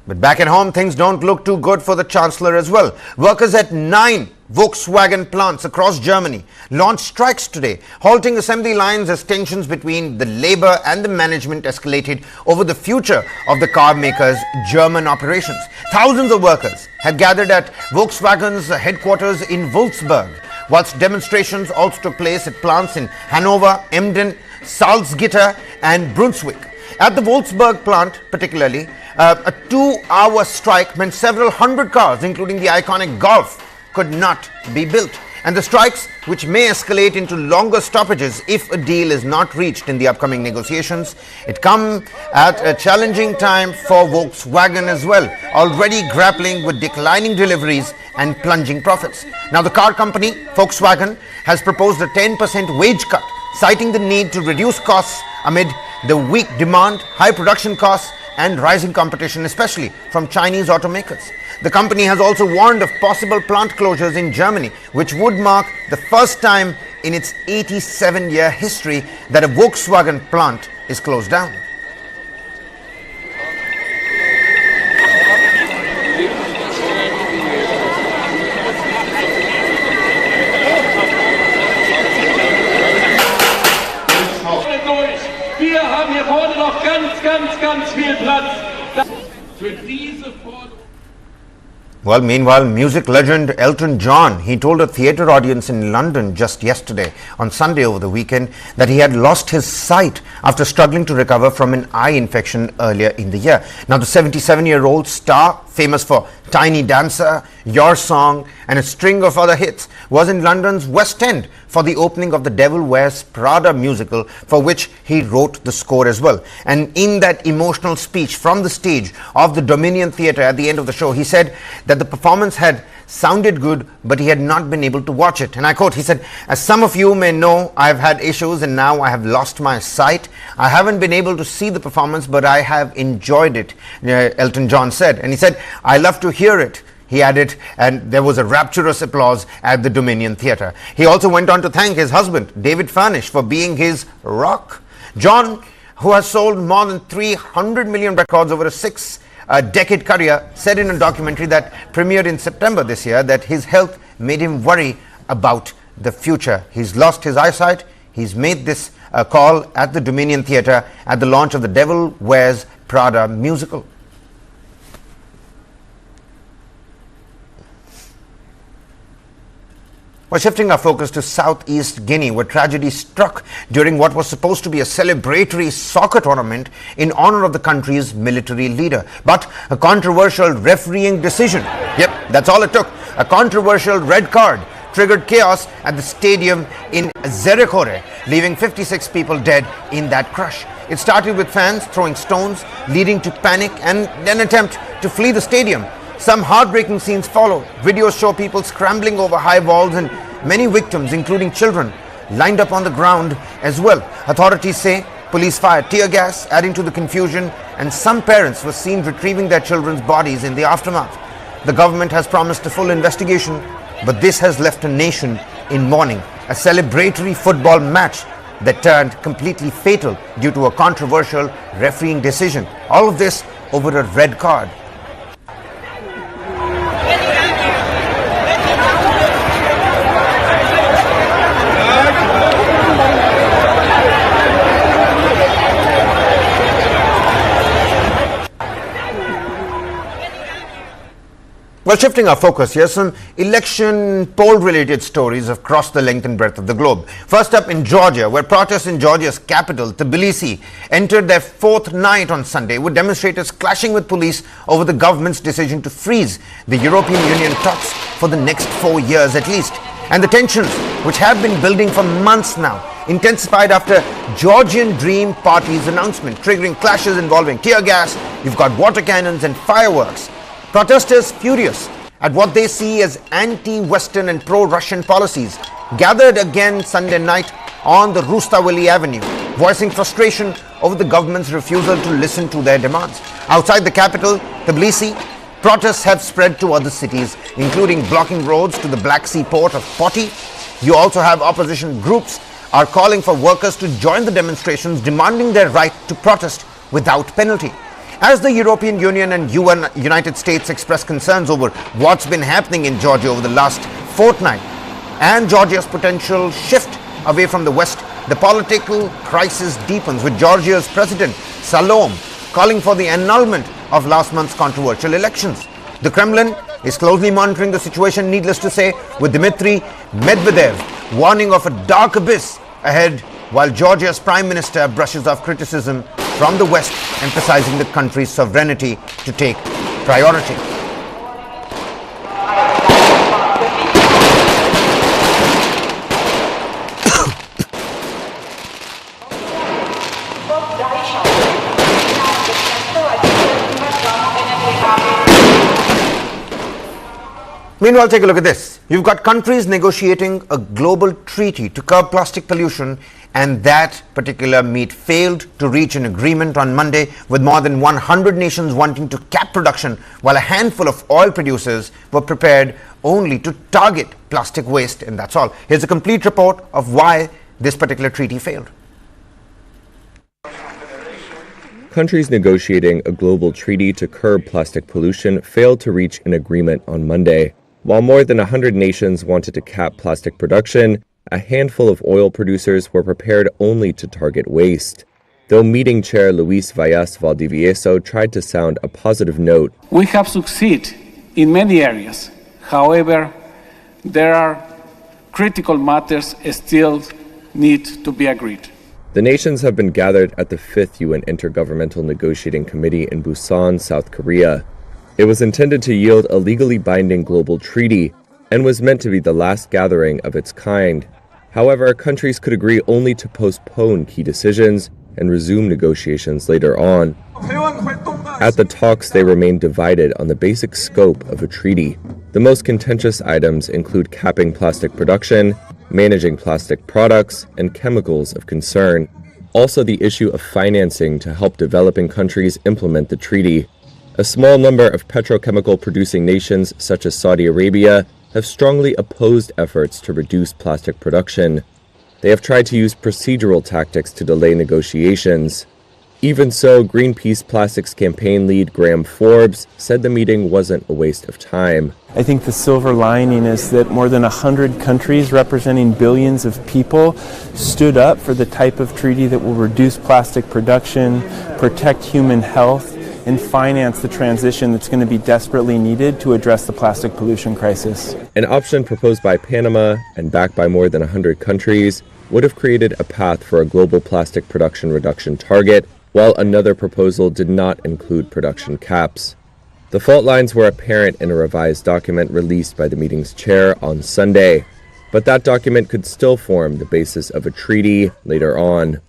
But back at home, things don't look too good for the Chancellor as well. Workers at 9 Volkswagen plants across Germany launched strikes today, halting assembly lines as tensions between the labor and the management escalated over the future of the car maker's German operations. Thousands of workers had gathered at Volkswagen's headquarters in Wolfsburg, whilst demonstrations also took place at plants in Hanover, Emden, Salzgitter and Brunswick. At the Wolfsburg plant particularly, a 2-hour strike meant several hundred cars, including the iconic Golf, could not be built. And the strikes, which may escalate into longer stoppages if a deal is not reached in the upcoming negotiations, it come at a challenging time for Volkswagen as well, already grappling with declining deliveries and plunging profits. Now the car company, Volkswagen, has proposed a 10% wage cut, citing the need to reduce costs amid the weak demand, high production costs and rising competition, especially from Chinese automakers. The company has also warned of possible plant closures in Germany, which would mark the first time in its 87-year history that a Volkswagen plant is closed down. Wir haben hier vorne noch ganz viel Platz für diese Forderung. Well, meanwhile, music legend Elton John, he told a theatre audience in London just yesterday, on Sunday over the weekend, that he had lost his sight after struggling to recover from an eye infection earlier in the year. Now, the 77-year-old star, famous for Tiny Dancer, Your Song and a string of other hits, was in London's West End for the opening of The Devil Wears Prada musical, for which he wrote the score as well. And in that emotional speech from the stage of the Dominion Theatre at the end of the show, he said that the performance had sounded good, but he had not been able to watch it. And I quote, he said, "As some of you may know, I've had issues and now I have lost my sight. I haven't been able to see the performance, but I have enjoyed it," Elton John said. And he said, "I love to hear it," he added, and there was a rapturous applause at the Dominion Theatre. He also went on to thank his husband, David Furnish, for being his rock. John, who has sold more than 300 million records over a six-decade career, said in a documentary that premiered in September this year that his health made him worry about the future. He's lost his eyesight. He's made this call at the Dominion Theatre at the launch of The Devil Wears Prada musical. We're shifting our focus to southeast Guinea, where tragedy struck during what was supposed to be a celebratory soccer tournament in honor of the country's military leader. But a controversial refereeing decision, yep, that's all it took, a controversial red card triggered chaos at the stadium in Zerekore, leaving 56 people dead in that crush. It started with fans throwing stones, leading to panic and an attempt to flee the stadium. Some heartbreaking scenes follow. Videos show people scrambling over high walls and many victims, including children, lined up on the ground as well. Authorities say police fired tear gas, adding to the confusion, and some parents were seen retrieving their children's bodies in the aftermath. The government has promised a full investigation, but this has left a nation in mourning. A celebratory football match that turned completely fatal due to a controversial refereeing decision. All of this over a red card. Well, shifting our focus here, some election poll-related stories across the length and breadth of the globe. First up in Georgia, where protests in Georgia's capital, Tbilisi, entered their fourth night on Sunday, with demonstrators clashing with police over the government's decision to freeze the European Union talks for the next 4 years at least. And the tensions, which have been building for months now, intensified after Georgian Dream Party's announcement, triggering clashes involving tear gas. You've got water cannons and fireworks. Protesters, furious at what they see as anti-Western and pro-Russian policies, gathered again Sunday night on the Rustaveli Avenue, voicing frustration over the government's refusal to listen to their demands. Outside the capital, Tbilisi, protests have spread to other cities, including blocking roads to the Black Sea port of Poti. You also have opposition groups are calling for workers to join the demonstrations, demanding their right to protest without penalty. As the European Union and United States express concerns over what's been happening in Georgia over the last fortnight and Georgia's potential shift away from the West, the political crisis deepens, with Georgia's President Salom calling for the annulment of last month's controversial elections. The Kremlin is closely monitoring the situation, needless to say, with Dmitry Medvedev warning of a dark abyss ahead, while Georgia's Prime Minister brushes off criticism from the West, emphasizing the country's sovereignty to take priority. Meanwhile, take a look at this. You've got countries negotiating a global treaty to curb plastic pollution, and that particular meet failed to reach an agreement on Monday, with more than 100 nations wanting to cap production, while a handful of oil producers were prepared only to target plastic waste, and that's all. Here's a complete report of why this particular treaty failed. Countries negotiating a global treaty to curb plastic pollution failed to reach an agreement on Monday. While more than 100 nations wanted to cap plastic production, a handful of oil producers were prepared only to target waste. Though meeting chair Luis Vallas Valdivieso tried to sound a positive note. We have succeeded in many areas. However, there are critical matters still need to be agreed. The nations have been gathered at the 5th UN Intergovernmental Negotiating Committee in Busan, South Korea. It was intended to yield a legally binding global treaty and was meant to be the last gathering of its kind. However, countries could agree only to postpone key decisions and resume negotiations later on. At the talks, they remained divided on the basic scope of a treaty. The most contentious items include capping plastic production, managing plastic products, and chemicals of concern. Also, the issue of financing to help developing countries implement the treaty. A small number of petrochemical producing nations, such as Saudi Arabia, have strongly opposed efforts to reduce plastic production. They have tried to use procedural tactics to delay negotiations. Even so, Greenpeace Plastics campaign lead Graham Forbes said the meeting wasn't a waste of time. I think the silver lining is that more than 100 countries representing billions of people stood up for the type of treaty that will reduce plastic production, protect human health, and finance the transition that's going to be desperately needed to address the plastic pollution crisis. An option proposed by Panama and backed by more than 100 countries would have created a path for a global plastic production reduction target, while another proposal did not include production caps. The fault lines were apparent in a revised document released by the meeting's chair on Sunday, but that document could still form the basis of a treaty later on.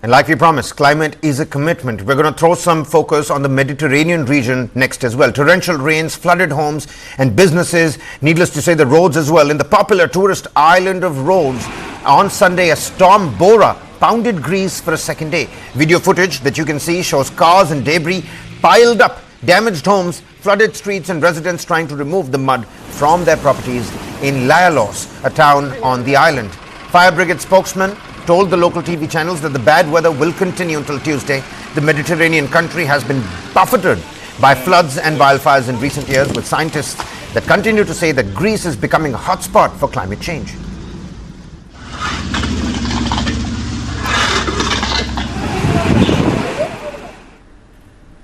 And like we promised, climate is a commitment. We're going to throw some focus on the Mediterranean region next as well. Torrential rains flooded homes and businesses, needless to say the roads as well. In the popular tourist island of Rhodes, on Sunday, a storm Bora pounded Greece for a second day. Video footage that you can see shows cars and debris piled up, damaged homes, flooded streets, and residents trying to remove the mud from their properties in Laialos, a town on the island. Fire brigade spokesman told the local TV channels that the bad weather will continue until Tuesday. The Mediterranean country has been buffeted by floods and wildfires in recent years, with scientists that continue to say that Greece is becoming a hotspot for climate change.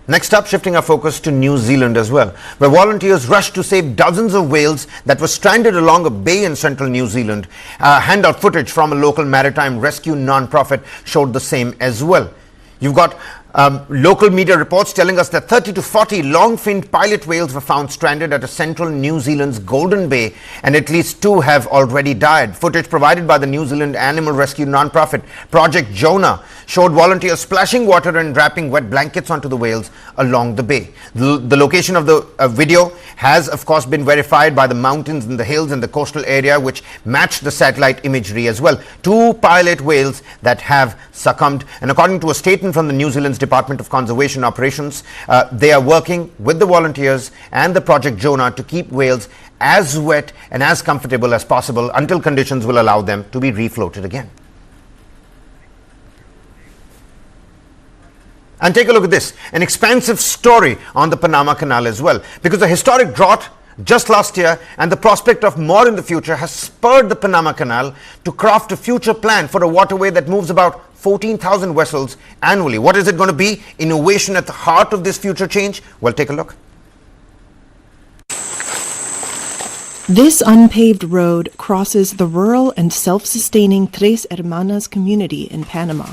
Next up, shifting our focus to New Zealand as well, where volunteers rushed to save dozens of whales that were stranded along a bay in central New Zealand. Handout footage from a local maritime rescue non-profit showed the same as well. You've got local media reports telling us that 30 to 40 long-finned pilot whales were found stranded at a central New Zealand's Golden Bay, and at least 2 have already died. Footage provided by the New Zealand animal rescue non-profit Project Jonah showed volunteers splashing water and wrapping wet blankets onto the whales along the bay. The location of the video has, of course, been verified by the mountains and the hills in the coastal area, which matched the satellite imagery as well. 2 pilot whales that have succumbed, and according to a statement from the New Zealand's Department of Conservation Operations, they are working with the volunteers and the Project Jonah to keep whales as wet and as comfortable as possible until conditions will allow them to be refloated again. And take a look at this, an expansive story on the Panama Canal as well, because a historic drought just last year and the prospect of more in the future has spurred the Panama Canal to craft a future plan for a waterway that moves about 14,000 vessels annually. What is it going to be? Innovation at the heart of this future change? Well, take a look. This unpaved road crosses the rural and self-sustaining Tres Hermanas community in Panama.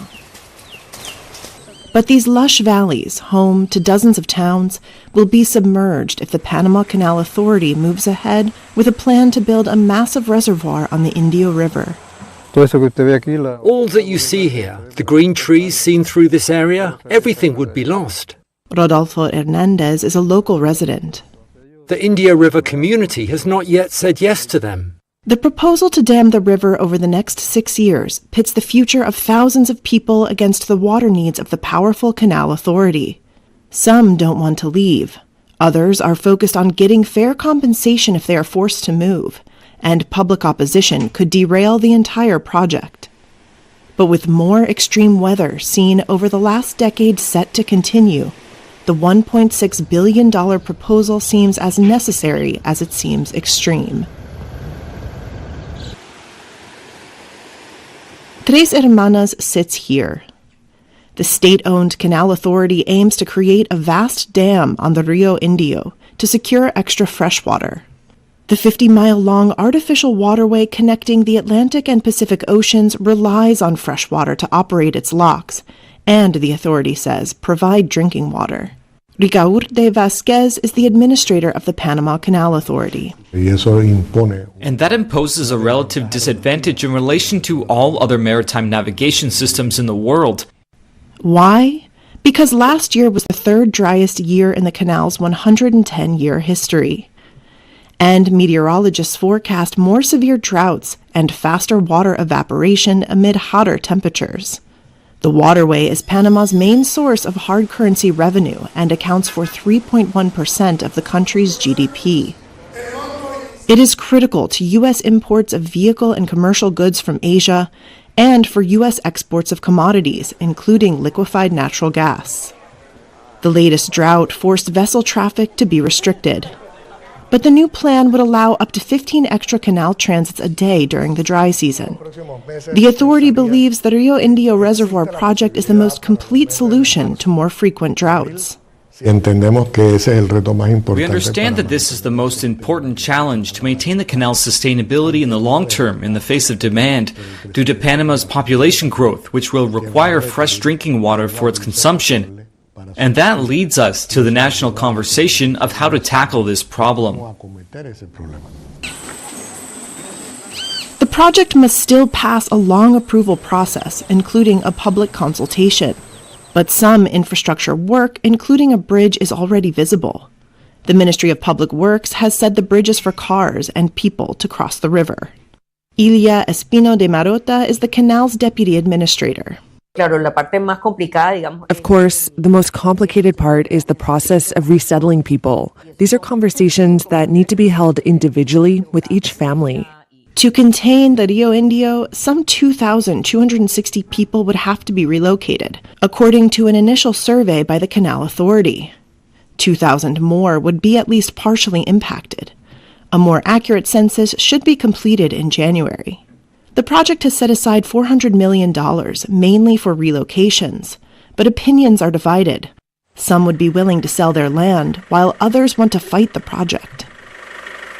But these lush valleys, home to dozens of towns, will be submerged if the Panama Canal Authority moves ahead with a plan to build a massive reservoir on the Indio River. All that you see here, the green trees seen through this area, everything would be lost. Rodolfo Hernandez is a local resident. The Indio River community has not yet said yes to them. The proposal to dam the river over the next 6 years pits the future of thousands of people against the water needs of the powerful Canal Authority. Some don't want to leave. Others are focused on getting fair compensation if they are forced to move, and public opposition could derail the entire project. But with more extreme weather seen over the last decade set to continue, the $1.6 billion proposal seems as necessary as it seems extreme. Tres Hermanas sits here. The state-owned Canal Authority aims to create a vast dam on the Rio Indio to secure extra fresh water. The 50-mile-long artificial waterway connecting the Atlantic and Pacific Oceans relies on fresh water to operate its locks, and, the authority says, provide drinking water. Ricaurte Vasquez is the administrator of the Panama Canal Authority. And that imposes a relative disadvantage in relation to all other maritime navigation systems in the world. Why? Because last year was the third driest year in the canal's 110-year history. And meteorologists forecast more severe droughts and faster water evaporation amid hotter temperatures. The waterway is Panama's main source of hard currency revenue and accounts for 3.1% of the country's GDP. It is critical to U.S. imports of vehicle and commercial goods from Asia and for U.S. exports of commodities, including liquefied natural gas. The latest drought forced vessel traffic to be restricted. But the new plan would allow up to 15 extra canal transits a day during the dry season. The authority believes the Rio Indio Reservoir project is the most complete solution to more frequent droughts. We understand that this is the most important challenge to maintain the canal's sustainability in the long term in the face of demand due to Panama's population growth, which will require fresh drinking water for its consumption. And that leads us to the national conversation of how to tackle this problem. The project must still pass a long approval process, including a public consultation. But some infrastructure work, including a bridge, is already visible. The Ministry of Public Works has said the bridge is for cars and people to cross the river. Ilia Espino de Marota is the canal's deputy administrator. Of course, the most complicated part is the process of resettling people. These are conversations that need to be held individually with each family. To contain the Rio Indio, some 2,260 people would have to be relocated, according to an initial survey by the Canal Authority. 2,000 more would be at least partially impacted. A more accurate census should be completed in January. The project has set aside $400 million, mainly for relocations, but opinions are divided. Some would be willing to sell their land, while others want to fight the project.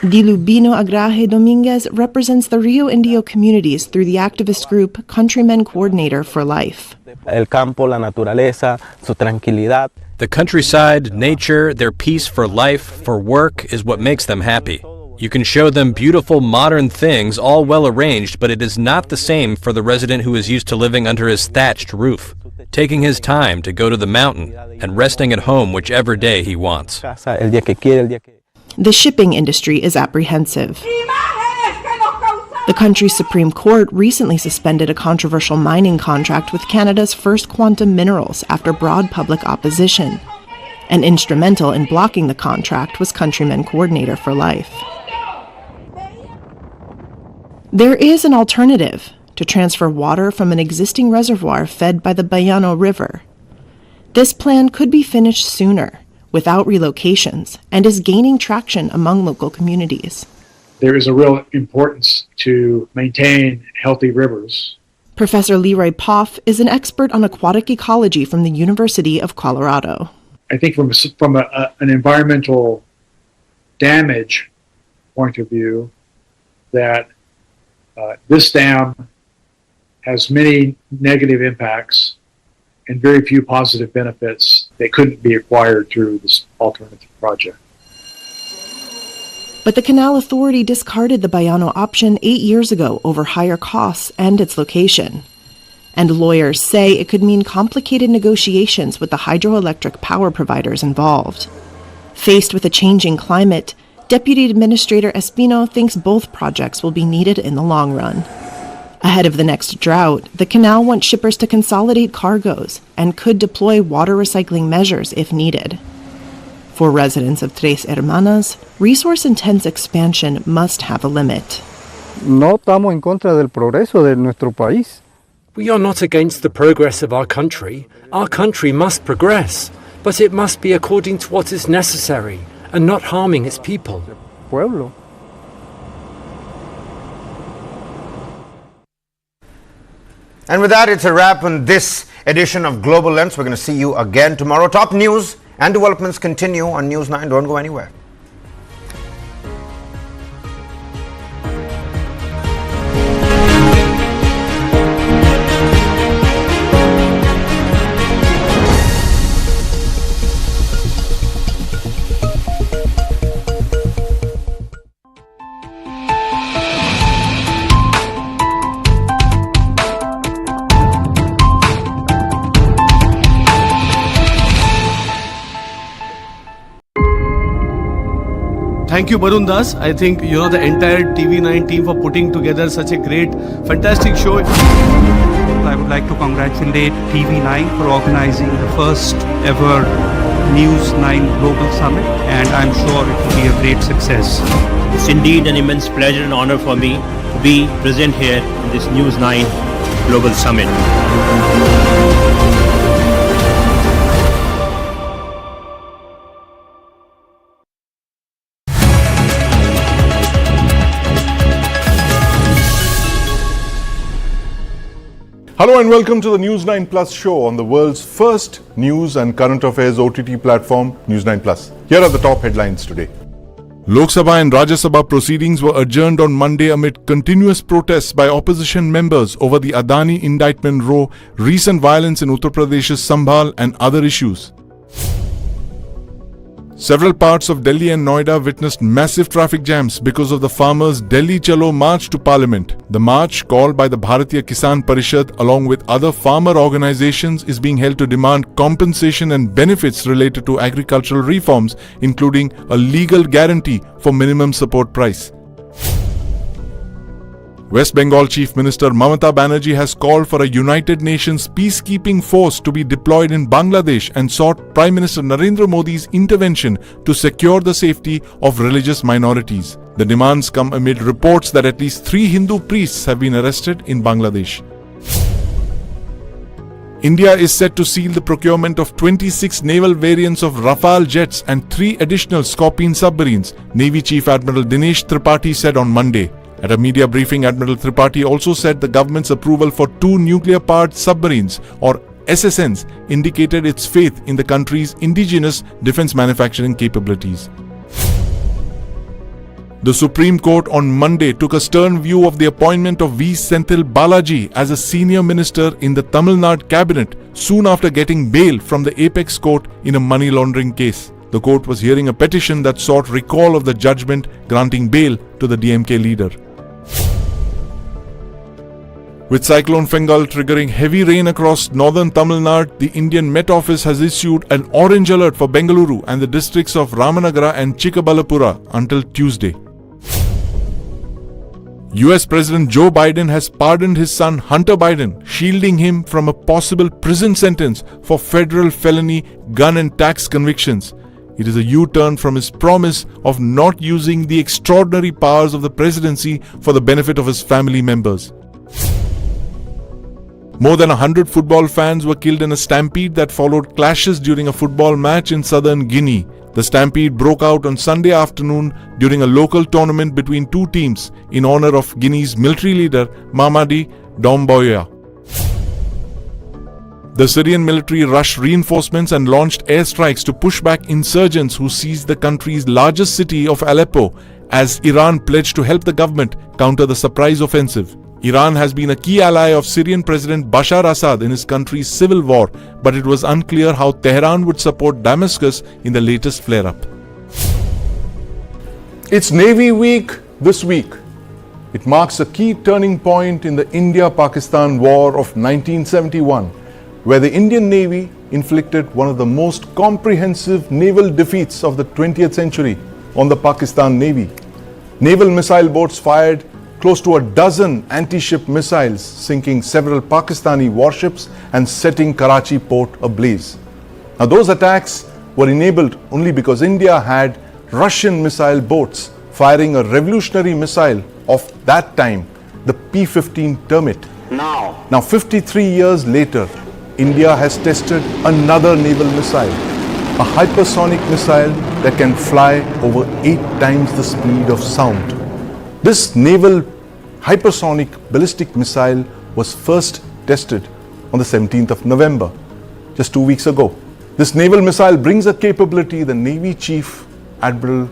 Dilubino Agraje Dominguez represents the Rio Indio communities through the activist group Countrymen Coordinator for Life. El campo, la naturaleza, su tranquilidad. The countryside, nature, their peace for life, for work, is what makes them happy. You can show them beautiful modern things, all well arranged, but it is not the same for the resident who is used to living under his thatched roof, taking his time to go to the mountain and resting at home whichever day he wants. The shipping industry is apprehensive. The country's Supreme Court recently suspended a controversial mining contract with Canada's First Quantum Minerals after broad public opposition. And instrumental in blocking the contract was Countrymen Coordinator for Life. There is an alternative: to transfer water from an existing reservoir fed by the Bayano River. This plan could be finished sooner, without relocations, and is gaining traction among local communities. There is a real importance to maintain healthy rivers. Professor Leroy Poff is an expert on aquatic ecology from the University of Colorado. I think from an environmental damage point of view, that this dam has many negative impacts and very few positive benefits that couldn't be acquired through this alternative project. But the Canal Authority discarded the Bayano option 8 years ago over higher costs and its location. And lawyers say it could mean complicated negotiations with the hydroelectric power providers involved. Faced with a changing climate, Deputy Administrator Espino thinks both projects will be needed in the long run. Ahead of the next drought, the canal wants shippers to consolidate cargoes and could deploy water recycling measures if needed. For residents of Tres Hermanas, resource-intense expansion must have a limit. No estamos en contra del progreso de nuestro país. We are not against the progress of our country. Our country must progress, but it must be according to what is necessary and not harming its people. Pueblo. And with that, it's a wrap on this edition of Global Lens. We're going to see you again tomorrow. Top news and developments continue on News 9. Don't go anywhere. Thank you, Barun Das. I think the entire TV9 team for putting together such a great, fantastic show. I would like to congratulate TV9 for organizing the first ever News 9 Global Summit, and I'm sure it will be a great success. It's indeed an immense pleasure and honor for me to be present here in this News 9 Global Summit. Hello and welcome to the News 9 Plus show on the world's first news and current affairs OTT platform, News 9 Plus. Here are the top headlines today. Lok Sabha and Rajya Sabha proceedings were adjourned on Monday amid continuous protests by opposition members over the Adani indictment row, recent violence in Uttar Pradesh's Sambhal and other issues. Several parts of Delhi and Noida witnessed massive traffic jams because of the farmers' Delhi Chalo march to Parliament. The march, called by the Bharatiya Kisan Parishad along with other farmer organizations, is being held to demand compensation and benefits related to agricultural reforms, including a legal guarantee for minimum support price. West Bengal Chief Minister Mamata Banerjee has called for a United Nations peacekeeping force to be deployed in Bangladesh and sought Prime Minister Narendra Modi's intervention to secure the safety of religious minorities. The demands come amid reports that at least 3 Hindu priests have been arrested in Bangladesh. India is set to seal the procurement of 26 naval variants of Rafale jets and 3 additional Scorpene submarines, Navy Chief Admiral Dinesh Tripathi said on Monday. At a media briefing, Admiral Tripathi also said the government's approval for 2 nuclear-powered submarines, or SSNs, indicated its faith in the country's indigenous defense manufacturing capabilities. The Supreme Court on Monday took a stern view of the appointment of V. Senthil Balaji as a senior minister in the Tamil Nadu cabinet soon after getting bail from the Apex Court in a money laundering case. The court was hearing a petition that sought recall of the judgment granting bail to the DMK leader. With Cyclone Fengal triggering heavy rain across northern Tamil Nadu, the Indian Met Office has issued an orange alert for Bengaluru and the districts of Ramanagara and Chikkabalapura until Tuesday. US President Joe Biden has pardoned his son Hunter Biden, shielding him from a possible prison sentence for federal felony gun and tax convictions. It is a U-turn from his promise of not using the extraordinary powers of the presidency for the benefit of his family members. More than 100 football fans were killed in a stampede that followed clashes during a football match in southern Guinea. The stampede broke out on Sunday afternoon during a local tournament between 2 teams in honor of Guinea's military leader Mamadi Doumbouya. The Syrian military rushed reinforcements and launched airstrikes to push back insurgents who seized the country's largest city of Aleppo as Iran pledged to help the government counter the surprise offensive. Iran has been a key ally of Syrian President Bashar al-Assad in his country's civil war, but it was unclear how Tehran would support Damascus in the latest flare-up. It's Navy Week this week. It marks a key turning point in the India-Pakistan War of 1971, where the Indian Navy inflicted one of the most comprehensive naval defeats of the 20th century on the Pakistan Navy. Naval missile boats fired close to a dozen anti-ship missiles, sinking several Pakistani warships and setting Karachi port ablaze. Now, those attacks were enabled only because India had Russian missile boats firing a revolutionary missile of that time, the P-15 Termit. Now, 53 years later, India has tested another naval missile, a hypersonic missile that can fly over 8 times the speed of sound. This naval hypersonic ballistic missile was first tested on the 17th of November, just 2 weeks ago. This naval missile brings a capability the Navy Chief Admiral